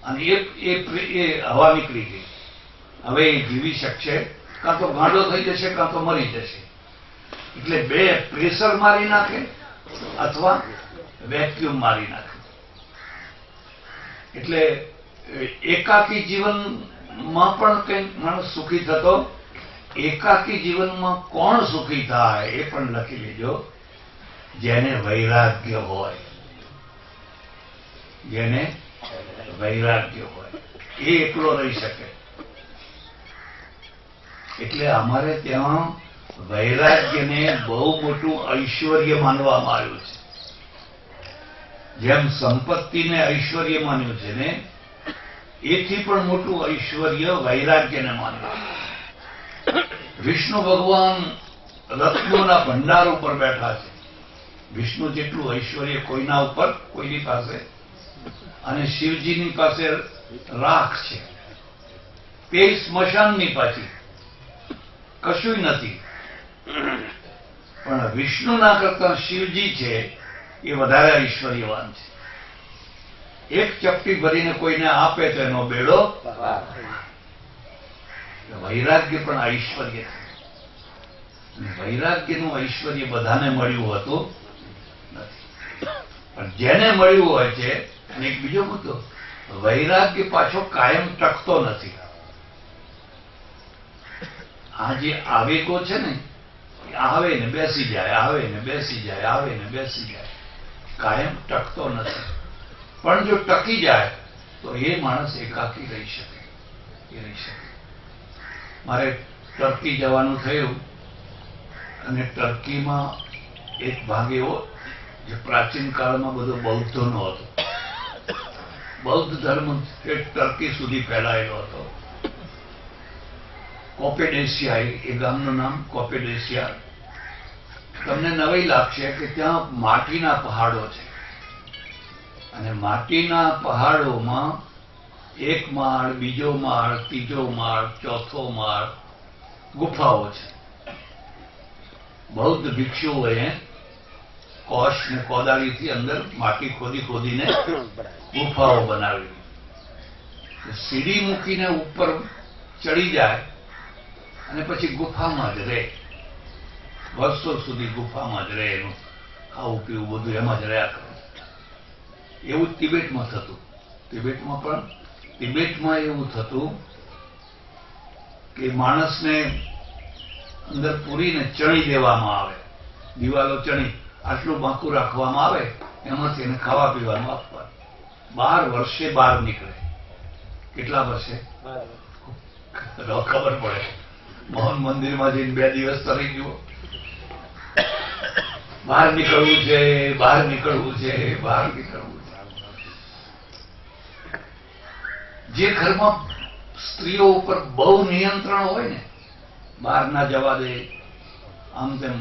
અને એ હવા નીકળી ગઈ. હવે એ જીવી શકશે? કાં તો ગાંડો થઈ જશે, કાં તો મરી જશે. એટલે બે પ્રેશર મારી નાખે અથવા વેક્યુમ મારી નાખે. એટલે એકાકી જીવનમાં પણ કઈ માણસ સુખી થતો. એકાકી જીવનમાં કોણ સુખી થાય એ પણ લખી લેજો. જેને વૈરાગ્ય હોય, જેને વૈરાગ્ય હોય એ એકલો રહી શકે. એટલે અમારે ત્યાં વૈરાગ્યને બહુ મોટું ઐશ્વર્ય માનવામાં આવ્યું છે. જેમ સંપત્તિને ઐશ્વર્ય માન્યું છે ને, એથી પણ મોટું ઐશ્વર્ય વૈરાગ્યને માન્યું. વિષ્ણુ ભગવાન રત્નોના ભંડાર ઉપર બેઠા છે. વિષ્ણુ જેટલું ઐશ્વર્ય કોઈના ઉપર, કોઈની પાસે, અને શિવજીની પાસે રાખ છે. તે સ્મશાનની પાછી કશું નથી. પણ વિષ્ણુના કરતા શિવજી છે એ વધારે ઐશ્વર્યવાન છે. એક ચપટી ભરીને કોઈને આપે તો એનો બેડો. વૈરાગ્ય પણ ઐશ્વર્ય છે. વૈરાગ્યનું ઐશ્વર્ય બધાને મળ્યું હતું નથી, પણ જેને મળ્યું હોય છે. અને એક બીજો મુદ્દો, વૈરાગ્ય પાછો કાયમ ટકતો નથી. આ જે આવેગો છે ને, આવે ને બેસી જાય, આવે ને બેસી જાય, આવે ને બેસી જાય, કાયમ ટકતો નથી. પણ જો ટકી જાય તો એ માણસ એકાકી રહી શકે, એ રહી શકે. મારે ટર્કી જવાનું થયું, અને ટર્કીમાં એક ભાગ એવો જે પ્રાચીન કાળમાં બધો બૌદ્ધોનો હતો. બૌદ્ધ ધર્મ ટર્કી સુધી ફેલાયેલો હતો. કોપેડેશિયા, એ ગામનું નામ કોપેડેશિયા. તમને નવાઈ લાગશે કે ત્યાં માટીના પહાડો છે, અને માટીના પહાડોમાં એક માળ, બીજો માળ, ત્રીજો માળ, ચોથો માળ ગુફાઓ છે. બૌદ્ધ ભિક્ષુઓએ કોશ ને કોદાળીથી અંદર માટી ખોદી ખોદીને ગુફાઓ બનાવી. સીડી મૂકીને ઉપર ચડી જાય અને પછી ગુફામાં જ રહે, વર્ષો સુધી ગુફામાં જ રહે, એનું ખાવું પીવું બધું એમાં જ રહ્યા કરે. એવું તિબેટમાં થતું. તિબેટમાં એવું થતું કે માણસને અંદર પૂરીને ચણી દેવામાં આવે, દિવાલો ચણી આટલું બાંકું રાખવામાં આવે, એમાંથી એને ખાવા પીવાનું આપવાનું. 12 વર્ષે બહાર નીકળે. કેટલા વર્ષે ખબર પડે. મોહન મંદિરમાં જઈને 2 દિવસ તરી ગયો, બહાર નીકળવું છે, બહાર નીકળવું છે, બહાર નીકળવું છે. જે ઘરમાં સ્ત્રીઓ ઉપર બહુ નિયંત્રણ હોય ને, બહાર ના જવા દે, આમ તેમ,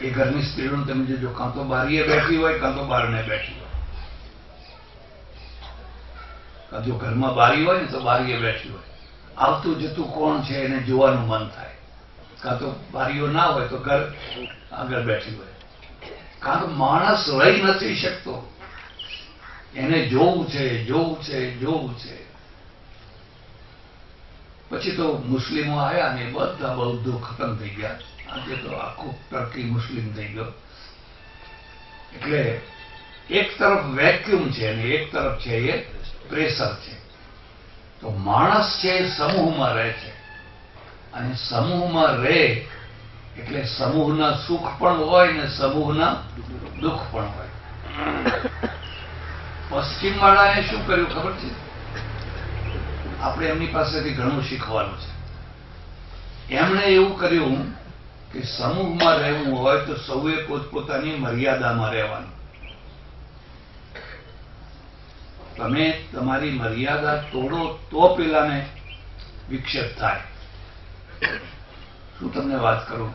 એ ઘરની સ્ત્રીઓને તમે જોજો, કાં તો બારીએ બેઠી હોય, કાં તો બહારને બેઠી હોય. કાં જો ઘરમાં બારી હોય ને તો બારીએ બેઠી હોય, આવતું જતું કોણ છે એને જોવાનું મન થાય. કાં તો બારીઓ ના હોય તો ઘર આગળ બેઠી હોય. કાં તો માણસ રહી નથી શકતો, એને જોવું છે, જોવું છે, જોવું છે. પછી તો મુસ્લિમો આવ્યા ને બધા બૌદ્ધો ખતમ થઈ ગયા. આજે તો આખું ટર્કી મુસ્લિમ થઈ ગયો. એટલે એક તરફ વેક્યુમ છે અને એક તરફ છે એ પ્રેશર છે. તો માણસ છે એ સમૂહમાં રહે છે, અને સમૂહમાં રહે એટલે સમૂહના સુખ પણ હોય ને સમૂહના દુઃખ પણ હોય. પશ્ચિમ વાળાએ શું કર્યું ખબર છે? આપણે એમની પાસેથી ઘણું શીખવાનું છે. એમણે એવું કર્યું કે સમૂહમાં રહેવું હોય તો સૌએ પોતપોતાની મર્યાદામાં રહેવાનું. તમે તમારી મર્યાદા તોડો તો પેલાને વિક્ષેપ થાય. શું તમને વાત કરું?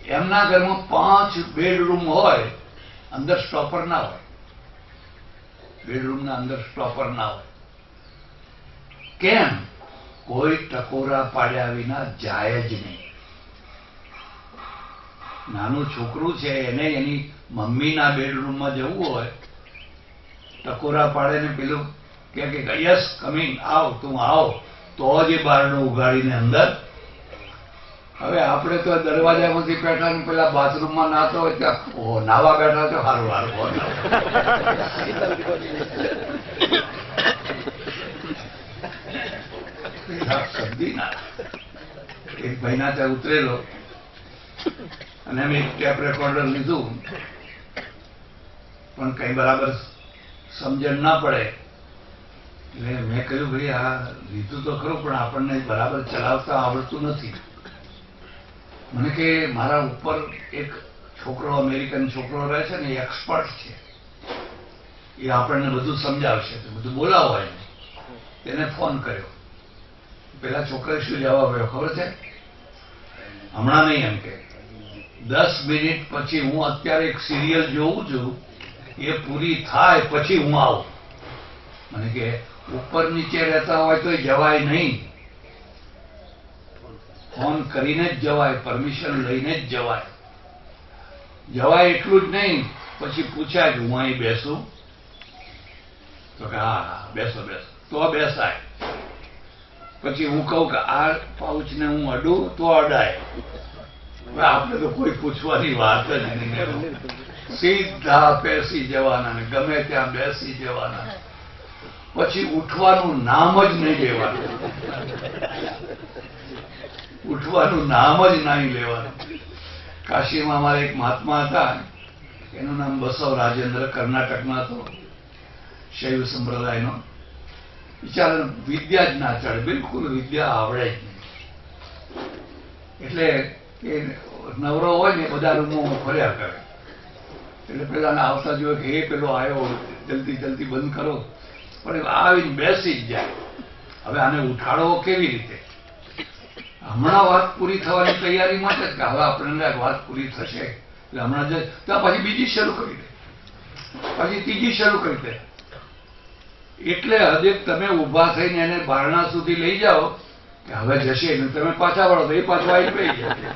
એમના ઘરમાં 5 બેડરૂમ હોય, અંદર સ્ટોપર ના હોય. બેડરૂમના અંદર સ્ટોપર ના હોય. કેમ? કોઈ ટકોરા પાડ્યા વિના જાય જ નહીં. નાનું છોકરું છે, એને એની મમ્મીના બેડરૂમમાં જવું હોય, ટકોરા પાડે ને પેલું કે યસ કમિંગ, આવ, તું આવ, તો જ એ બારણું ઉગાડીને અંદર. હવે આપણે તો દરવાજામાંથી બેઠા ને પેલા બાથરૂમમાં નાતો હોય ત્યાં નાવા બેઠા તો સારું સારું. એક ભાઈના ત્યાં ઉતરેલો અને અમે ટેપ રેકોર્ડર લીધું, પણ કઈ બરાબર સમજણ ના પડે એટલે મેં કહ્યું ભાઈ આ લીધું તો ખરું પણ આપણને બરાબર ચલાવતા આવડતું નથી. મને કે મારા ઉપર એક છોકરો, અમેરિકન છોકરો રહે છે ને, એ એક્સપર્ટ છે, એ આપણને બધું સમજાવશે, બધું બોલાવો એને. તેને ફોન કર્યો. પેલા છોકરાએ શું જવાબ આવ્યો ખબર છે? હમણાં નહીં, એમ કે 10 મિનિટ પછી હું અત્યારે એક સિરિયલ જોઉં છું, એ પૂરી થાય પછી હું આવું. મને કે ઉપર નીચે રહેતા હોય તો જવાય નહીં, ફોન કરીને જ જવાય, પરમિશન લઈને જ જવાય. જવાય એટલું જ નહીં, પછી પૂછાય કે હું અહીં બેસું? તો કે હા હા બેસો બેસો. તો બેસાય. પછી હું કહું કે આ પાઉચને હું અડું તો અડાય. આપણે તો કોઈ પૂછવાની વાત જ નહીં, સીધા બેસી જવાના ને ગમે ત્યાં બેસી જવાના. પછી ઉઠવાનું નામ જ નહીં લેવાનું, ઉઠવાનું નામ જ નહીં લેવાનું. કાશીમાં અમારા એક મહાત્મા હતા, એનું નામ બસવ રાજેન્દ્ર, કર્ણાટકમાં હતો, શૈવ સંપ્રદાયનો. બિચારા વિદ્યા જ ના ચડે, બિલકુલ વિદ્યા આવડે જ નહીં. એટલે એ નવરો હોય ને બધા રૂમો ફર્યા કરે. એટલે પેલાને આવતા જોયે કે એ પેલો આવ્યો, જલ્દી જલ્દી બંધ કરો. પણ આવીને બેસી જ જાય. હવે આને ઉઠાડવો કેવી રીતે? હમણાં વાત પૂરી થવાની તૈયારીમાં છે કે હવે આપણને વાત પૂરી થશે એટલે હમણાં જ, તો પછી બીજી શરૂ કરી દે, પછી ત્રીજી શરૂ કરી દે. એટલે હજે તમે ઊભા થઈને એને બારણા સુધી લઈ જાઓ કે હવે જશે ને તમે પાછા વળો તો એ પાછો આવી પડી જાય.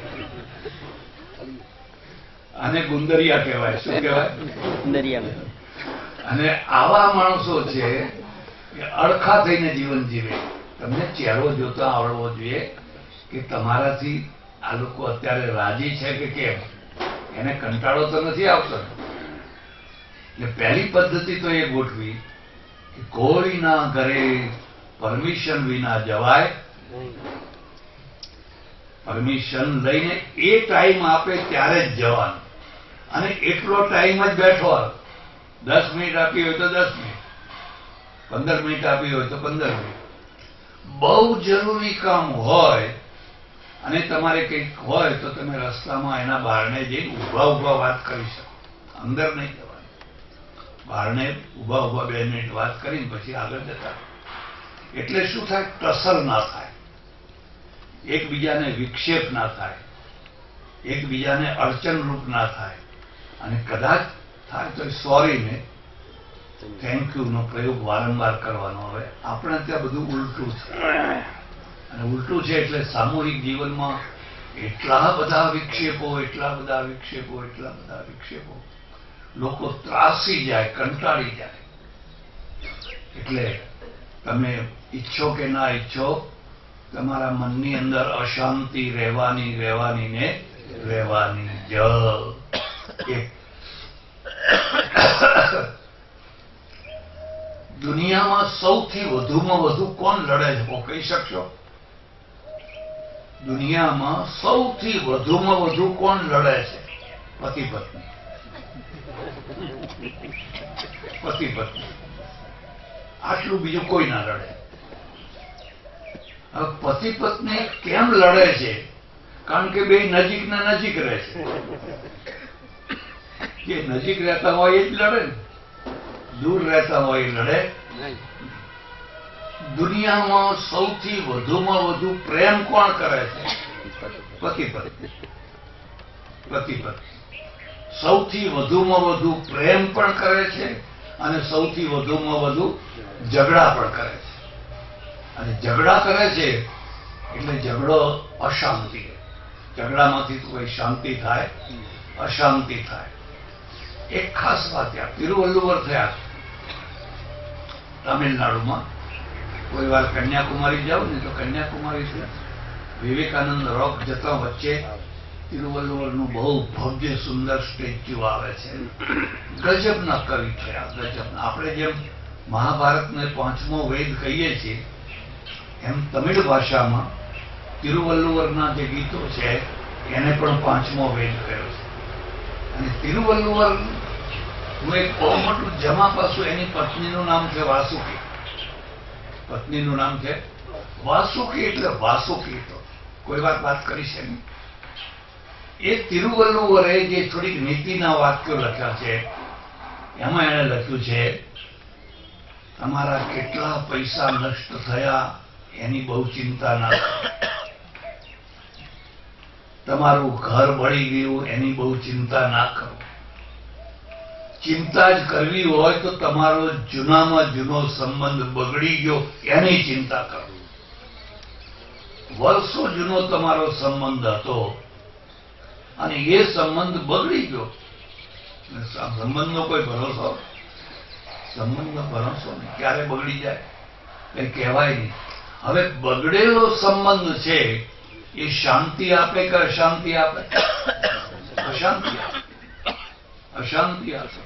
અને ગુંદરિયા કહેવાય. શું કહેવાય? દરિયા. અને આવા માણસો છે કે અડખા થઈને જીવન જીવે. તમને ચહેરો જોતા આવડવો જોઈએ કે તમારાથી આ લોકો અત્યારે રાજી છે કે કેમ, એને કંટાળો તો નથી આવતો. એટલે પહેલી પદ્ધતિ તો એ ગોઠવી કે કોઈના ઘરે પરમિશન વિના જવાય. પરમિશન લઈને એ ટાઈમ આપે ત્યારે જ જવાનું, અને એટલો ટાઈમ જ બેઠો. 10 મિનિટ આપી હોય તો 10 મિનિટ, 15 મિનિટ આપી હોય તો 15 મિનિટ. બહુ જરૂરી કામ હોય અને તમારે કંઈક હોય તો તમે રસ્તામાં એના બહારને જઈને ઊભા ઊભા વાત કરી શકો. અંદર નહીં જવાનું, બહારને ઊભા ઊભા 2 મિનિટ વાત કરીને પછી આગળ જતા. એટલે શું થાય? ટસલ ના થાય, એકબીજાને વિક્ષેપ ના થાય, એકબીજાને અડચણરૂપ ના થાય. અને કદાચ થાય તો સોરીને થેન્ક યુ નો પ્રયોગ વારંવાર કરવાનો. હવે આપણે ત્યાં બધું ઉલટું છે, અને ઉલટું છે એટલે સામૂહિક જીવનમાં એટલા બધા વિક્ષેપો, એટલા બધા વિક્ષેપો, એટલા બધા વિક્ષેપો, લોકો ત્રાસી જાય, કંટાળી જાય. એટલે તમે ઈચ્છો કે ના ઈચ્છો, તમારા મનની અંદર અશાંતિ રહેવાની ને રહેવાની જ. દુનિયામાં સૌથી વધુમાં વધુ કોણ લડે છે? કહી શકશો? દુનિયામાં સૌથી વધુમાં વધુ કોણ લડે છે? પતિ પત્ની. પતિ પત્ની, આટલું બીજું કોઈ ના લડે. હવે પતિ પત્ની કેમ લડે છે? કારણ કે બે નજીકના નજીક રહે છે. જે નજીક રહેતા હોય એ જ લડે ને, દૂર રહેતા હોય એ લડે. દુનિયામાં સૌથી વધુમાં વધુ પ્રેમ કોણ કરે છે? પતિ પત્ની. પતિ પત્ની સૌથી વધુમાં વધુ પ્રેમ પણ કરે છે અને સૌથી વધુમાં વધુ ઝઘડા પણ કરે છે. અને ઝઘડા કરે છે એટલે ઝઘડો અશાંતિ. ઝઘડામાંથી તો કોઈ શાંતિ થાય? અશાંતિ થાય. એક ખાસ વાત યાદ, તિરુવલ્લુવર થયા તમિલનાડુમાં. કોઈ વાર કન્યાકુમારી જાવ ને તો કન્યાકુમારી છે વિવેકાનંદ રોક જતા વચ્ચે તિરુવલ્લુવરનું બહુ ભવ્ય સુંદર સ્ટેચ્યુ આવે છે. ગજબના કવિ છે આ, ગજબના. આપણે જેમ મહાભારતને 5મો વેદ કહીએ છીએ એમ તમિળ ભાષામાં તિરુવલ્લુવરના જે ગીતો છે એને પણ 5મો વેદ કહ્યો છે. અને તિરુવલ્લુવર નું એક બહુ મોટું જમા પાસું, એની પત્નીનું નામ છે વાસુકી. પત્નીનું નામ છે વાસુકી. એટલે વાસુકી તો કોઈ વાત કરી છે નહીં. એ તિરુવલ્લુવરે જે થોડીક નીતિના વાક્યો લખ્યા છે એમાં એને લખ્યું છે તમારા કેટલા પૈસા નષ્ટ થયા એની બહુ ચિંતા ના કરો, તમારું ઘર બળી ગયું એની બહુ ચિંતા ના કરો. ચિંતા જ કરવી હોય તો તમારો જૂનામાં જૂનો સંબંધ બગડી ગયો એની ચિંતા કરો. વર્ષો જૂનો તમારો સંબંધ હતો અને એ સંબંધ બગડી ગયો. સંબંધનો કોઈ ભરોસો? સંબંધનો ભરોસો નહીં, ક્યારે બગડી જાય કઈ કહેવાય નહીં. હવે બગડેલો સંબંધ છે એ શાંતિ આપે કે અશાંતિ આપે? અશાંતિ આપે. અશાંતિ આપે.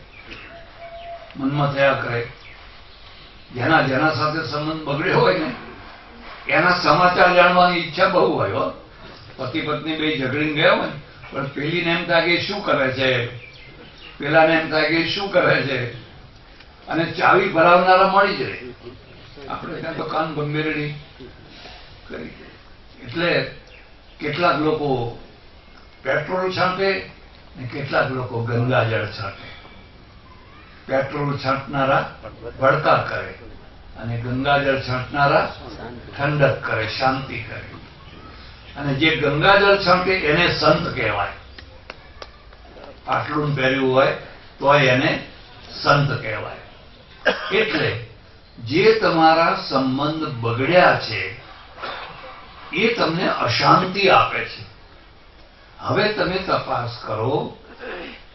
મનમાં થયા કરે. જેના જેના સાથે સંબંધ બગડ્યો હોય ને એના સમાચાર જાણવાની ઈચ્છા બહુ હોય હો. પતિ પત્ની બે ઝઘડીને ગયા હોય પણ પેલીને એમ થાય કે શું કરે છે, પેલાને એમ થાય કે શું કરે છે, અને ચાવી ભરાવનારા મળી જ રહે. આપણે ત્યાં તો કાન ગંભીરડી કરી. એટલે કેટલાક લોકો પેટ્રોલ છાંટે ને કેટલાક લોકો ગંગાજળ છાંટે. પેટ્રોલ છાંટનારા ભડકા કરે અને ગંગાજળ છાંટનારા ઠંડક કરે, શાંતિ કરે. અને જે ગંગાજળ છાંટે એને સંત કહેવાય. પાટલું પહેર્યું હોય તોય એને સંત કહેવાય. એટલે જે તમારા સંબંધ બગડ્યા છે એ તમને અશાંતિ આપે છે. હવે તમે તપાસ કરો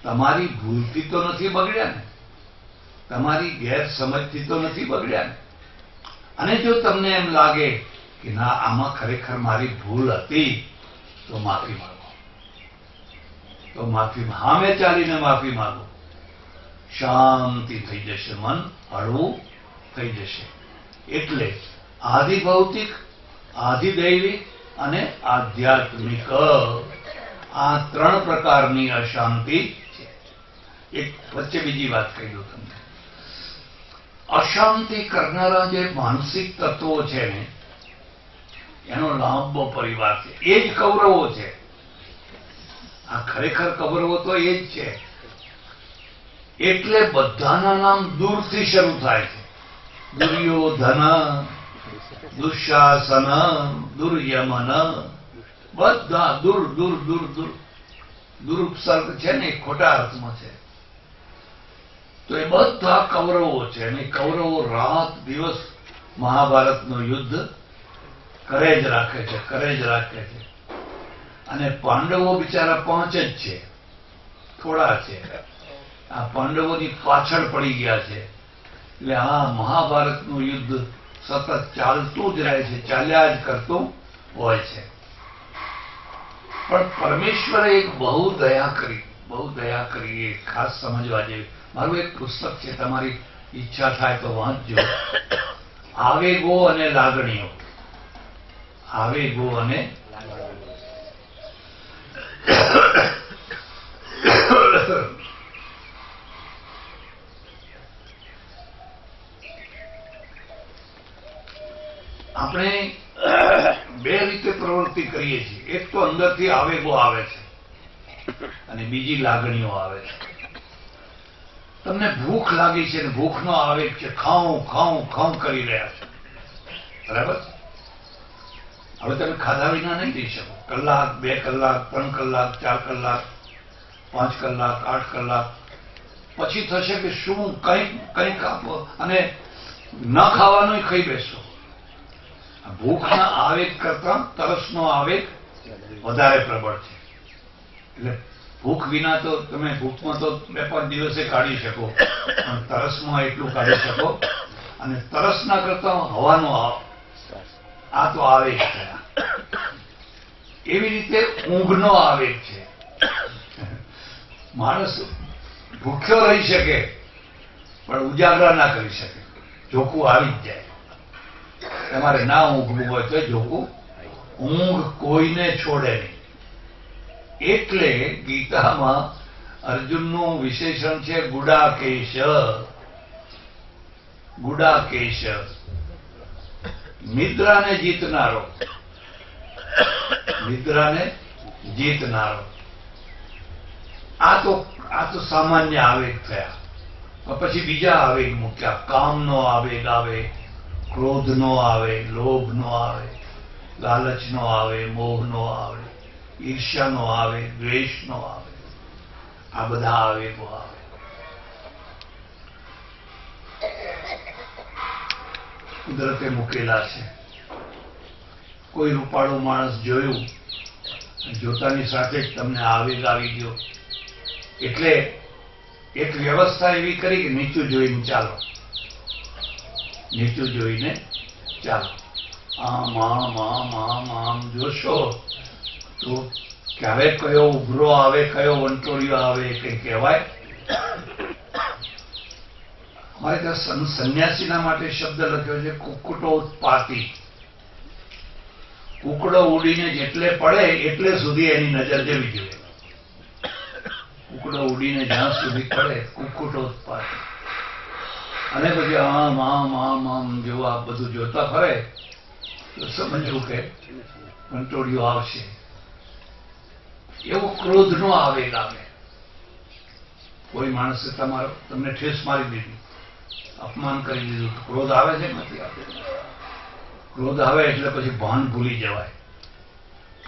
તમારી ભૂલથી તો નથી બગડ્યા ને, તમારી ગેરસમજથી તો નથી બગડ્યા ને. અને જો તમને એમ લાગે કે ના આમાં ખરેખર મારી ભૂલ હતી તો માફી માંગો, તો માફી સામે ચાલીને માફી માંગો, શાંતિ થઈ જશે, મન હળવું થઈ જશે. એટલે આધિ ભૌતિક, આધિ દૈવિક અને આધ્યાત્મિક આ ત્રણ પ્રકારની અશાંતિ છે. એક વચ્ચે બીજી વાત કહી દઉં તમને. અશાંતિ કરનારા જે માનસિક તત્વો છે ને એનો લાંબો પરિવાર છે. એ જ કૌરવો છે. આ ખરેખર કૌરવો તો એ જ છે. એટલે બધાના નામ દૂરથી શરૂ થાય છે. દુર્યોધન, દુશાસન, દુર્યમન, બધા દૂર દૂર દૂર દૂર. દુરુપસર્ગ છે ને ખોટા અર્થમાં છે. તો એ બધા કૌરવો છે. અને કૌરવો રાત દિવસ મહાભારતનું યુદ્ધ કરે જ રાખે છે, કરે જ રાખે છે. અને પાંડવો બિચારા 5 જ છે, થોડા છે. આ પાંડવોની પાછળ પડી ગયા છે. એટલે આ મહાભારતનું યુદ્ધ સતત ચાલતું જ રહે છે, ચાલ્યા જ કરતું હોય છે. પણ પરમેશ્વરે એક બહુ દયા કરી એ ખાસ સમજવા જેવી. મારું એક પુસ્તક છે, તમારી ઈચ્છા થાય તો વાંચજો. આવેગો અને લાગણીઓ. આવેગો અને આપણે બે રીતે પ્રવૃત્તિ કરીએ છીએ. એક તો અંદરથી આવેગો આવે છે અને બીજી લાગણીઓ આવે છે. તમને ભૂખ લાગી છે ને ભૂખનો આવેગ છે, ખાઉં ખાઉં ખાઉં કરી રહ્યા છો, બરાબર. હવે તમે ખાધા વિના નહીં રહી શકો. કલાક, 2 કલાક, 3 કલાક, 4 કલાક, 5 કલાક, 8 કલાક પછી થશે કે શું કંઈક આપો અને ન ખાવાનું ખાઈ બેસો. ભૂખના આવેગ કરતા તરસનો આવેગ વધારે પ્રબળ છે. એટલે ભૂખ વિના તો તમે ભૂખમાં તો 2-5 દિવસે કાઢી શકો, પણ તરસમાં એટલું કાઢી શકો. અને તરસના કરતા હવાનો આ તો આવેગ થયા. એવી રીતે ઊંઘનો આવેગ છે. માણસ ભૂખ્યો રહી શકે પણ ઉજાગરા ના કરી શકે. જોખું આવી જ જાય. તમારે ના ઊંઘવું હોય તો જોખું. ઊંઘ કોઈને છોડે નહીં. એટલે ગીતામાં અર્જુનનું વિશેષણ છે ગુડાકેશ. ગુડાકેશ, નિદ્રાને જીતનારો. નિદ્રાને જીતનારો. આ તો સામાન્ય આવેગ થયા. પછી બીજા આવેગ મૂક્યા. કામનો આવેગ આવે, ક્રોધનો આવે, લોભનો આવે, લાલચનો આવે, મોહનો આવે, ઈર્ષ્યાનો આવે, દ્વેષનો આવે. આ બધા આવેગો આવે. કુદરતે મૂકેલા છે. કોઈ રૂપાળો માણસ જોયું, જોતાની સાથે જ તમને આવેગ આવી ગયો. એટલે એક વ્યવસ્થા એવી કરી કે નીચું જોઈને ચાલો, નીચું જોઈને ચાલો. આમ આમ આમ આમ આમ જોશો તો ક્યારે કયો ઉભરો આવે, કયો વંટોળિયો આવે કઈ કહેવાય. અમારે ત્યાં સંન્યાસીના માટે શબ્દ લખ્યો છે કુક્કુટોત્પાતી. કુકડો ઉડીને જેટલે પડે એટલે સુધી એની નજર જવી જોઈએ. કુકડો ઉડીને જ્યાં સુધી પડે કુક્કુટોત્પાતી. અને પછી આમ આમ આમ આમ જો આ બધું જોતા ફરે તો સમજવું કે વંટોળિયો આવશે. એવો ક્રોધનો આવેગ આવે. કોઈ માણસે તમને ઠેસ મારી દીધી, અપમાન કરી દીધું, ક્રોધ આવે છે નથી આવતો. ક્રોધ આવે એટલે પછી ભાન ભૂલી જવાય.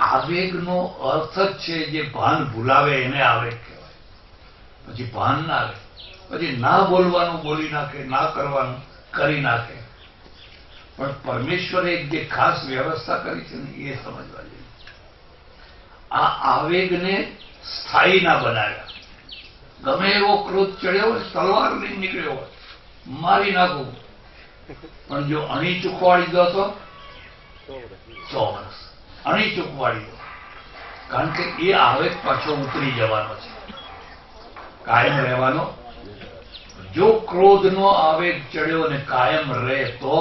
આવેગનો અર્થ જ છે જે ભાન ભૂલાવે એને આવેગ કહેવાય. પછી ભાન ના રહે. પછી ના બોલવાનું બોલી નાખે, ના કરવાનું કરી નાખે. પણ પરમેશ્વરે એક જે ખાસ વ્યવસ્થા કરી છે ને એ સમજવા જોઈએ. આ આવેગને સ્થાયી ના બનાવ્યા. ગમે એવો ક્રોધ ચડ્યો હોય, તલવાર લઈને નીકળ્યો હોય, મારી નાખું, પણ જો અણી ચૂકવાડી દો તો 100 વર્ષ અણી ચૂકવાડી દો, કારણ કે એ આવેગ પાછો ઉતરી જવાનો છે, કાયમ રહેવાનો. જો ક્રોધનો આવેગ ચડ્યો અને કાયમ રહે તો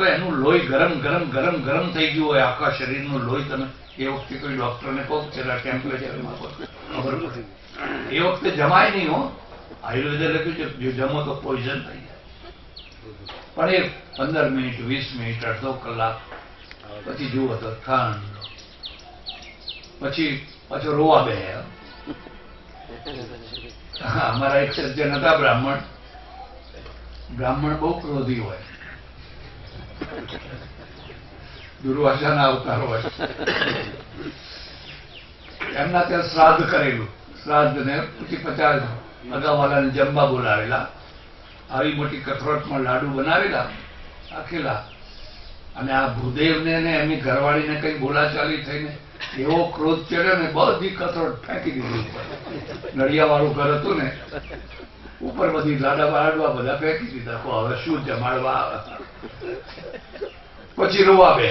એનું લોહી ગરમ ગરમ ગરમ ગરમ થઈ ગયું હોય, આખા શરીરનું લોહી. તમે એ વખતે કોઈ ડોક્ટરને કહો ટેમ્પરેચરમાં ખબર પડે, એ વખતે જમાય નહીં હો. આયુર્વેદે લખ્યું છે જો જમો તો પોઈઝન થઈ જાય, પણ એ 15 મિનિટ 20 મિનિટ અડધો કલાક પછી જુઓ તો ઠંડ, પછી પાછો રોવા બે. અમારા એક સજ્જન હતા બ્રાહ્મણ બહુ ક્રોધી હોય, દુર્વાસાના અવતાર હોય. એમના ત્યાં શ્રાદ્ધ કરેલું, શ્રાદ્ધ ને પછી 50 અગાવાલાને જમવા બોલાવેલા, આવી મોટી કથરોટમાં લાડુ બનાવેલા આખેલા, અને આ ભૂદેવને ને એમની ઘરવાળીને કઈ બોલાચાલી થઈને એવો ક્રોધ ચડ્યો ને બધી કથરોટ ફેંકી દીધી. નડિયા વાળું ઘર હતું ને, ઉપર બધી લાડવા બધા ફેંકી દીધા. હવે શું જમાડવા આવે, પછી રોવા બે.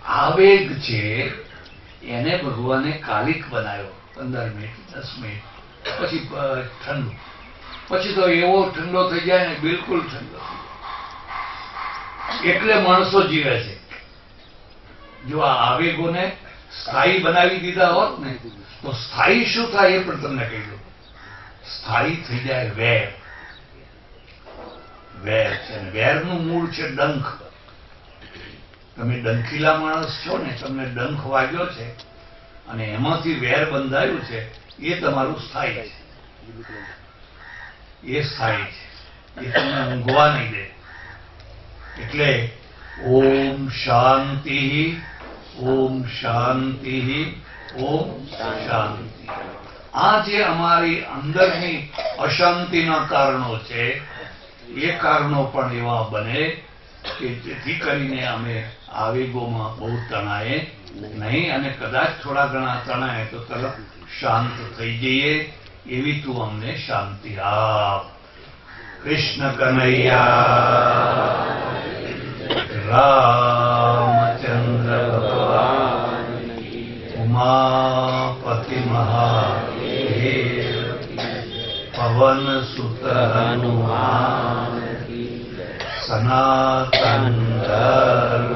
આવેગ છે એને ભગવાને કાલિક બનાવ્યો, 15 મિનિટ 10 મિનિટ, પછી ઠંડુ, પછી તો એવો ઠંડો થઈ જાય ને બિલકુલ ઠંડો થઈ જાય. એટલે માણસો જીવે છે. જો આ આવેગોને સ્થાયી બનાવી દીધા હોત ને તો સ્થાયી શું થાય એ પણ તમને કહી દઉં. સ્થાયી થઈ જાય વેર. વેર છે, વેરનું મૂળ છે ડંખ. તમે ડંખીલા માણસ છો ને, તમને ડંખ વાગ્યો છે અને એમાંથી વેર બંધાયું છે, એ તમારું સ્થાયી છે. એ સ્થાયી છે, એ તમને ઊંઘવા નહીં દે. એટલે ઓમ શાંતિ, ઓમ શાંતિ, ઓમ શાંતિ. આ જે અમારી અંદરની અશાંતિના કારણો છે, એ કારણો પણ એવા બને કે જેથી કરીને અમે આવેગોમાં બહુ તણાએ નહીં, અને કદાચ થોડા ઘણા તણાય તો તરત શાંત થઈ જઈએ. એવી તું અમને શાંતિ આપ. કૃષ્ણ કનૈયા રામચંદ્ર ભગવાન, ઉમાપતિ મહાદેવ, પવન સુત હનુમાન, સનાતન ધર્મ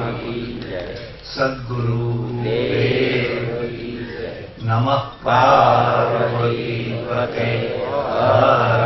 સદગુરુ દેવ, નમઃ પાર્વતી પતે હર